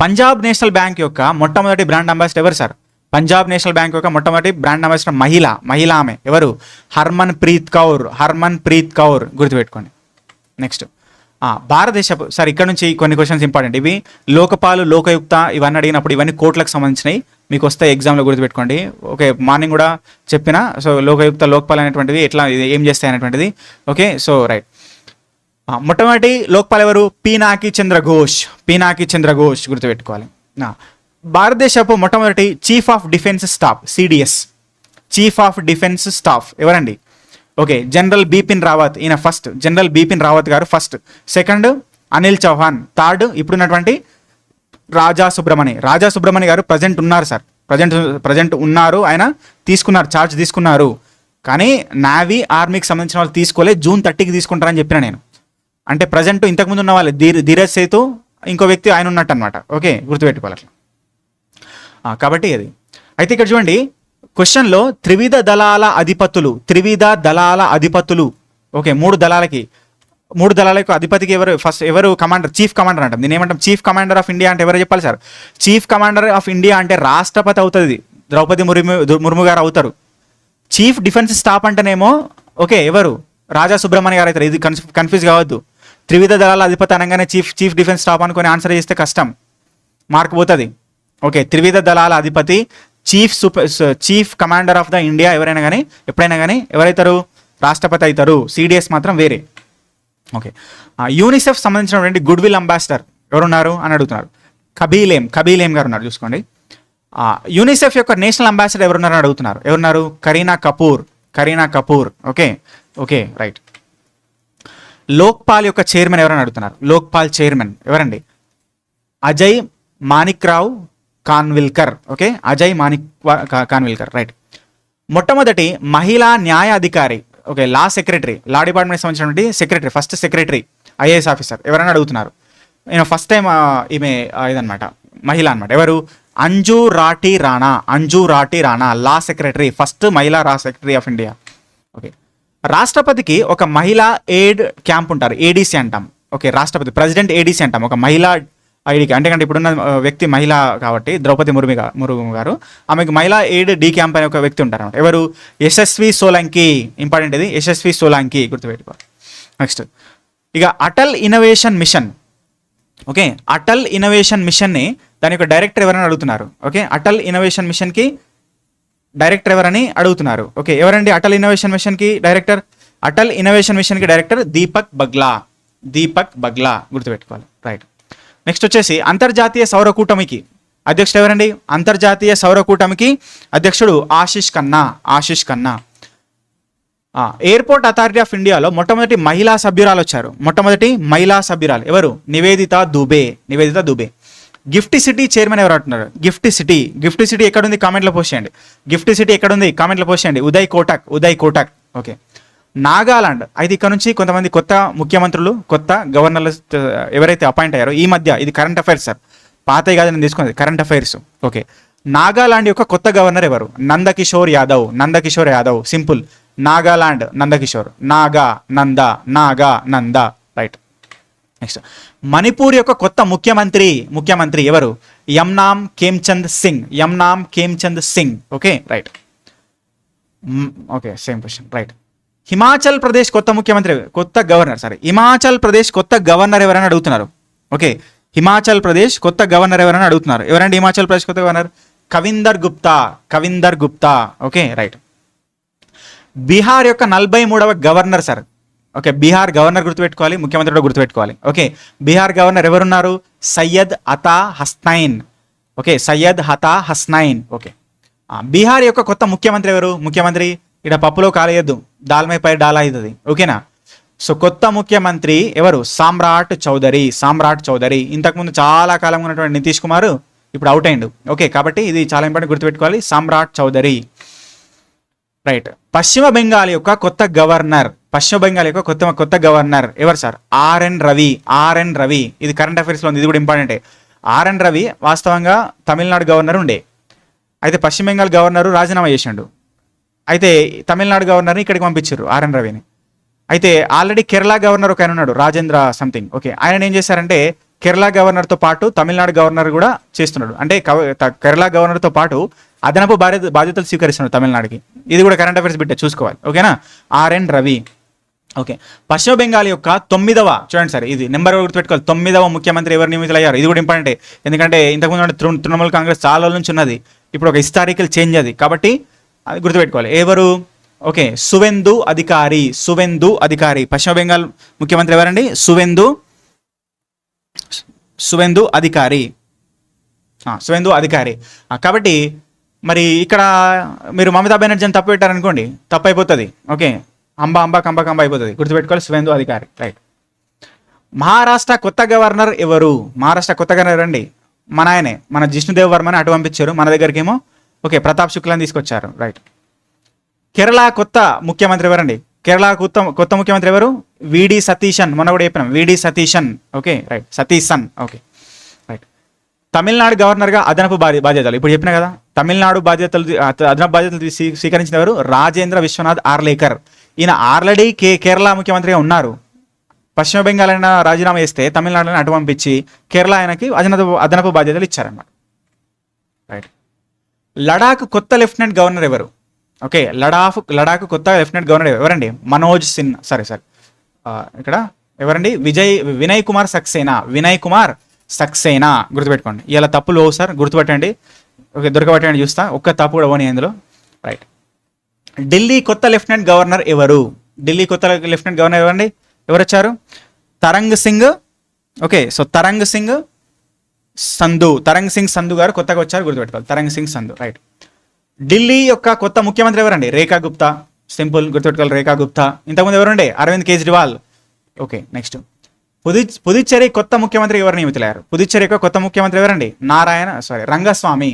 Punjab national bank యొక్క మొట్టమొదటి బ్రాండ్ అంబాసిడర్ ఎవరు సార్? పంజాబ్ నేషనల్ బ్యాంక్ యొక్క మొట్టమొదటి బ్రాండ్ అంబాసిడర్ మహిళ ఆమె ఎవరు? హర్మన్ ప్రీత్ కౌర్ గుర్తుపెట్టుకోండి. నెక్స్ట్ భారతదేశపు సార్, ఇక్కడ నుంచి కొన్ని క్వశ్చన్స్ ఇంపార్టెంట్. ఇవి లోకయుక్త ఇవన్నీ అడిగినప్పుడు ఇవన్నీ కోట్లకు సంబంధించినవి మీకు వస్తాయి ఎగ్జామ్లో, గుర్తుపెట్టుకోండి. ఓకే, మార్నింగ్ కూడా చెప్పిన. సో లోకపాల్ అనేటువంటివి ఎట్లా ఏం చేస్తాయి అనేటువంటిది. Okay, so right. మొట్టమొదటి లోక్పాల్ ఎవరు? పీనాకి చంద్ర ఘోష్ గుర్తుపెట్టుకోవాలి. భారతదేశపు మొట్టమొదటి చీఫ్ ఆఫ్ డిఫెన్స్ స్టాఫ్ ఎవరండి? ఓకే, జనరల్ బిపిన్ రావత్, ఈయన ఫస్ట్. జనరల్ బిపిన్ రావత్ గారు first. Second Anil Chauhan. Third ఇప్పుడున్నటువంటి రాజా సుబ్రమణి గారు ప్రజెంట్ ఉన్నారు సార్. ప్రజెంట్ ఉన్నారు. ఆయన ఛార్జ్ తీసుకున్నారు. కానీ నావీ ఆర్మీకి సంబంధించిన వాళ్ళు తీసుకోలే. జూన్ 30కి తీసుకుంటారని చెప్పిన నేను. అంటే ప్రజెంట్ ఇంతకుముందు ఉన్న వాళ్ళు ధీరజ్ సేతు, ఇంకో వ్యక్తి ఆయన ఉన్నట్టు అనమాట. ఓకే, గుర్తుపెట్టుకోవాలి అట్లా. కాబట్టి అది అయితే ఇక్కడ చూడండి క్వశ్చన్లో త్రివిధ దళాల అధిపతులు. ఓకే, మూడు దళాలకు అధిపతికి ఎవరు కమాండర్? చీఫ్ కమాండర్ అంటాం. దీని ఏమంటాం? చీఫ్ కమాండర్ ఆఫ్ ఇండియా అంటే ఎవరు చెప్పాలి sir? Chief commander of India అంటే రాష్ట్రపతి అవుతుంది, ద్రౌపది ముర్ము గారు అవుతారు. చీఫ్ డిఫెన్స్ స్టాఫ్ అంటేనేమో ఓకే ఎవరు? రాజా సుబ్రహ్మణ్య గారు అవుతారు. ఇది కన్ఫ్యూజ్ కావద్దు. త్రివిధ దళాల అధిపతి అనగానే చీఫ్ డిఫెన్స్ స్టాఫ్ అనుకొని ఆన్సర్ చేస్తే కష్టం, మార్క్ పోతుంది. ఓకే, త్రివిధ దళాల అధిపతి chief commander of the India ఎప్పుడైనా కానీ ఎవరైతారు? రాష్ట్రపతి అవుతారు. సిడిఎస్ మాత్రం వేరే. ఓకే, యూనిసెఫ్ సంబంధించినటువంటి గుడ్ విల్ అంబాసిడర్ ఎవరున్నారు అని అడుగుతున్నారు. కబీలేం గారు ఉన్నారు, చూసుకోండి. యూనిసెఫ్ యొక్క నేషనల్ అంబాసిడర్ ఎవరున్నారు అని అడుగుతున్నారు. ఎవరున్నారు? కరీనా కపూర్. Okay right. లోక్పాల్ యొక్క చైర్మన్ ఎవరని అడుగుతున్నారు. లోక్పాల్ చైర్మన్ ఎవరండి? అజయ్ మాణిక్రావు కాన్విల్కర్. Okay, Ajay Khanwilkar right. మొట్టమొదటి మహిళా న్యాయ అధికారి, ఓకే, లా డిపార్ట్మెంట్కి సంబంధించినటువంటి ఫస్ట్ సెక్రటరీ ఐఏఎస్ ఆఫీసర్ ఎవరైనా అడుగుతున్నారు. నేను ఫస్ట్ టైం ఈమె ఇదనమాట, మహిళ అనమాట. ఎవరు? Anju Rathi Rana law secretary, first మహిళా law secretary of India. Okay, రాష్ట్రపతికి ఒక మహిళా ఎయిడ్ క్యాంప్ ఉంటారు, ఏడీసీ అంటాం. ఓకే, రాష్ట్రపతి ప్రెసిడెంట్ ఏడీసీ అంటాం, ఒక మహిళా ఐడికి. అంటే ఇప్పుడున్న వ్యక్తి మహిళ కాబట్టి ద్రౌపది ముర్ము గారు, ఆమెకు మహిళా ఎయిడ్ డి క్యాంప్ అనే ఒక వ్యక్తి ఉంటారు అనమాట. ఎవరు? యశస్వి సోలంకి. ఇంపార్టెంట్ ఇది, యశస్వి సోలంకి గుర్తుపెట్టుకోవాలి. నెక్స్ట్ ఇక Atal innovation mission. Okay, Atal innovation మిషన్ని దాని యొక్క డైరెక్టర్ ఎవరని అడుగుతున్నారు. ఓకే, అటల్ ఇన్నోవేషన్ మిషన్కి డైరెక్టర్ ఎవరని అడుగుతున్నారు. ఓకే, ఎవరండి అటల్ ఇన్నోవేషన్ మిషన్కి డైరెక్టర్? అటల్ ఇన్నోవేషన్ మిషన్కి డైరెక్టర్ దీపక్ బగ్లా గుర్తుపెట్టుకోవాలి. రైట్. నెక్స్ట్ వచ్చేసి అంతర్జాతీయ సౌర కూటమికి అధ్యక్షుడు ఎవరండి? అంతర్జాతీయ సౌర కూటమికి అధ్యక్షుడు Ashish Khanna. Airport authority of ఇండియాలో మొట్టమొదటి మహిళా సభ్యురాలు వచ్చారు. ఎవరు? Nivedita Dubey. GIFT City chairman ఎవరు అంటున్నారు? గిఫ్ట్ సిటీ ఎక్కడుంది? కామెంట్లో పోస్ట్ చేయండి. గిఫ్ట్ సిటీ ఎక్కడుంది? కామెంట్లో పోస్ట్ చేయండి. ఉదయ్ కోటక్. ఓకే, నాగాలాండ్. అయితే ఇక్కడ నుంచి కొంతమంది కొత్త ముఖ్యమంత్రులు, కొత్త గవర్నర్లు ఎవరైతే అపాయింట్ అయ్యారో ఈ మధ్య, ఇది కరెంట్ అఫైర్స్ సార్, పాతవి కాదు నేను తీసుకున్నది, కరెంట్ అఫైర్స్. ఓకే, నాగాలాండ్ యొక్క కొత్త గవర్నర్ ఎవరు? Nandkishore Yadav. Simple, Nagaland Nandkishore. Nanda right. Next Manipur యొక్క కొత్త ముఖ్యమంత్రి ఎవరు? Yumnam Khemchand Singh. Okay right. Okay, same question right. Himachal Pradesh కొత్త గవర్నర్ ఎవరైనా అడుగుతున్నారు. ఓకే, హిమాచల్ ప్రదేశ్ కొత్త గవర్నర్ ఎవరైనా అడుగుతున్నారు. ఎవరండి హిమాచల్ ప్రదేశ్ కొత్త governor? Kavinder Gupta. Okay right. Bihar యొక్క 43వ governor sir. Okay, Bihar governor గుర్తుపెట్టుకోవాలి, ముఖ్యమంత్రి కూడా గుర్తుపెట్టుకోవాలి. ఓకే, బీహార్ గవర్నర్ ఎవరున్నారు? సయ్యద్ అతా హస్నైన్. ఓకే, బీహార్ యొక్క కొత్త ముఖ్యమంత్రి ఎవరు? ఇక్కడ పప్పులో కాలేయద్దు, దాల్మై పై డాలా అవుతుంది. ఓకేనా? సో కొత్త ముఖ్యమంత్రి ఎవరు? సామ్రాట్ చౌదరి. ఇంతకుముందు చాలా కాలం ఉన్నటువంటి నితీష్ కుమార్ ఇప్పుడు అవుట్ అయిండు. ఓకే, కాబట్టి ఇది చాలా ఇంపార్టెంట్, గుర్తుపెట్టుకోవాలి. సామ్రాట్ చౌదరి. రైట్. పశ్చిమ బెంగాల్ యొక్క కొత్త గవర్నర్ ఎవరు సార్? ఆర్ఎన్ రవి. ఇది కరెంట్ అఫైర్స్లో ఉంది, ఇది కూడా ఇంపార్టెంటే. ఆర్ఎన్ రవి వాస్తవంగా తమిళనాడు గవర్నర్ ఉండే, అయితే పశ్చిమ బెంగాల్ గవర్నరు రాజీనామా చేసిండు. అయితే తమిళనాడు గవర్నర్ని ఇక్కడికి పంపించారు ఆర్ఎన్ రవిని. అయితే ఆల్రెడీ కేరళ గవర్నర్ ఒక ఆయన ఉన్నాడు, రాజేంద్ర సంథింగ్. ఓకే, ఆయన ఏం చేశారంటే కేరళ గవర్నర్తో పాటు తమిళనాడు గవర్నర్ కూడా చేస్తున్నాడు. అంటే కేరళ గవర్నర్తో పాటు అదనపు బాధ్యతలు స్వీకరిస్తున్నాడు తమిళనాడుకి. ఇది కూడా కరెంట్ అఫైర్స్ బిట్టే చూసుకోవాలి, ఓకేనా? ఆర్ఎన్ రవి. ఓకే, పశ్చిమ బెంగాల్ యొక్క 9వ, చూడండి సార్, ఇది నెంబర్ గుర్తుపెట్టుకోవాలి, 9వ ముఖ్యమంత్రి ఎవరు నియమితులయ్యారు? ఇది కూడా ఇంపార్టెంట్, ఎందుకంటే ఇంతకుముందు తృణమూల్ కాంగ్రెస్ చాలా రోజుల నుంచి ఉన్నది, ఇప్పుడు ఒక హిస్టారికల్ చేంజ్ అది, కాబట్టి అది గుర్తుపెట్టుకోవాలి. ఎవరు? ఓకే, సువేందు అధికారి. పశ్చిమ బెంగాల్ ముఖ్యమంత్రి ఎవరండి? సువేందు అధికారి. కాబట్టి మరి ఇక్కడ మీరు మమతా బెనర్జీని తప్పు పెట్టారనుకోండి, తప్పు అయిపోతుంది. ఓకే, అంబ కంబ అయిపోతుంది, గుర్తుపెట్టుకోవాలి. సువేందు అధికారి, రైట్. మహారాష్ట్ర కొత్త గవర్నర్ ఎవరు? అండి మన ఆయనే, మన జిష్ణుదేవ్ వర్మని అటు పంపించారు, మన దగ్గరికి ఏమో ఓకే ప్రతాప్ శుక్లాని తీసుకొచ్చారు, రైట్. కేరళ కొత్త ముఖ్యమంత్రి ఎవరండి? కేరళ కొత్త ముఖ్యమంత్రి ఎవరు? విడి సతీశన్. మొన్న కూడా చెప్పినాం, విడి Satheesan. Okay, right, Satheesan. Okay, right. Tamil Nadu గవర్నర్గా అదనపు బాధ్యతలు ఇప్పుడు చెప్పినా కదా, తమిళనాడు అదనపు బాధ్యతలు స్వీకరించిన ఎవరు? రాజేంద్ర విశ్వనాథ్ ఆర్లేకర్. ఈయన ఆల్రెడీ కేరళ ముఖ్యమంత్రిగా ఉన్నారు. పశ్చిమ బెంగాల్ అయినా రాజీనామా చేస్తే తమిళనాడుని అటు పంపించి కేరళ ఆయనకి అదనపు బాధ్యతలు ఇచ్చారన్నమాట, రైట్. లడాక్ కొత్త లెఫ్టినెంట్ గవర్నర్ ఎవరు? ఓకే, లడాక్ కొత్త లెఫ్టినెంట్ గవర్నర్ ఎవరండి? మనోజ్ సిన్హా. సరే సార్, ఇక్కడ ఎవరండి? వినయ్ కుమార్ సక్సేనా. గుర్తుపెట్టుకోండి, ఇలా తప్పులు పోవు సార్, గుర్తుపెట్టండి. ఓకే, దొరకబట్టండి, చూస్తా, ఒక్క తప్పు కూడా పోనీ అందులో, రైట్. ఢిల్లీ కొత్త లెఫ్టినెంట్ గవర్నర్ ఎవరు? ఎవరండి? ఎవరు వచ్చారు? తరంగ్ సింగ్. ఓకే, సో తరంగ్ సింగ్ సంధు గారు కొత్తగా వచ్చారు, గుర్తుపెట్టుకోవాలి. తరంగ్ సింగ్ సంధు, రైట్. ఢిల్లీ యొక్క కొత్త ముఖ్యమంత్రి ఎవరండి? రేఖా గుప్తా. సింపుల్, గుర్తుపెట్టుకోవాలి, రేఖా గుప్తా. ఇంతకుముందు ఎవరండి? అరవింద్ కేజ్రీవాల్. ఓకే, నెక్స్ట్ పుదుచ్చేరి కొత్త ముఖ్యమంత్రి ఎవరు నియమితులయ్యారు? పుదుచ్చేరి యొక్క కొత్త ముఖ్యమంత్రి ఎవరండి? రంగస్వామి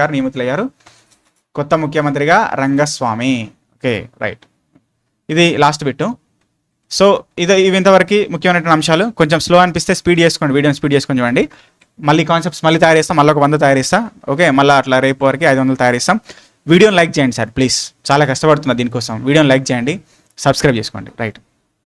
గారు నియమితులయ్యారు కొత్త ముఖ్యమంత్రిగా, రంగస్వామి. Okay, right. ఇది లాస్ట్ బిట్టు. సో ఇవి ఇంతవరకు ముఖ్యమైనటువంటి అంశాలు. కొంచెం స్లో అనిపిస్తే వీడియోని స్పీడ్ చేసుకొని చూడండి. మళ్ళీ కాన్సెప్ట్స్ తయారు చేస్తాం, మళ్ళీ ఒక 100 తయారు చేస్తాం. ఓకే, మళ్ళీ అట్లా రేపు వరకు 500 తయారు చేస్తాం. వీడియోని లైక్ చేయండి సార్ ప్లీజ్, చాలా కష్టపడుతున్నా దీనికోసం. వీడియోని లైక్ చేయండి, సబ్స్క్రైబ్ చేసుకోండి, రైట్.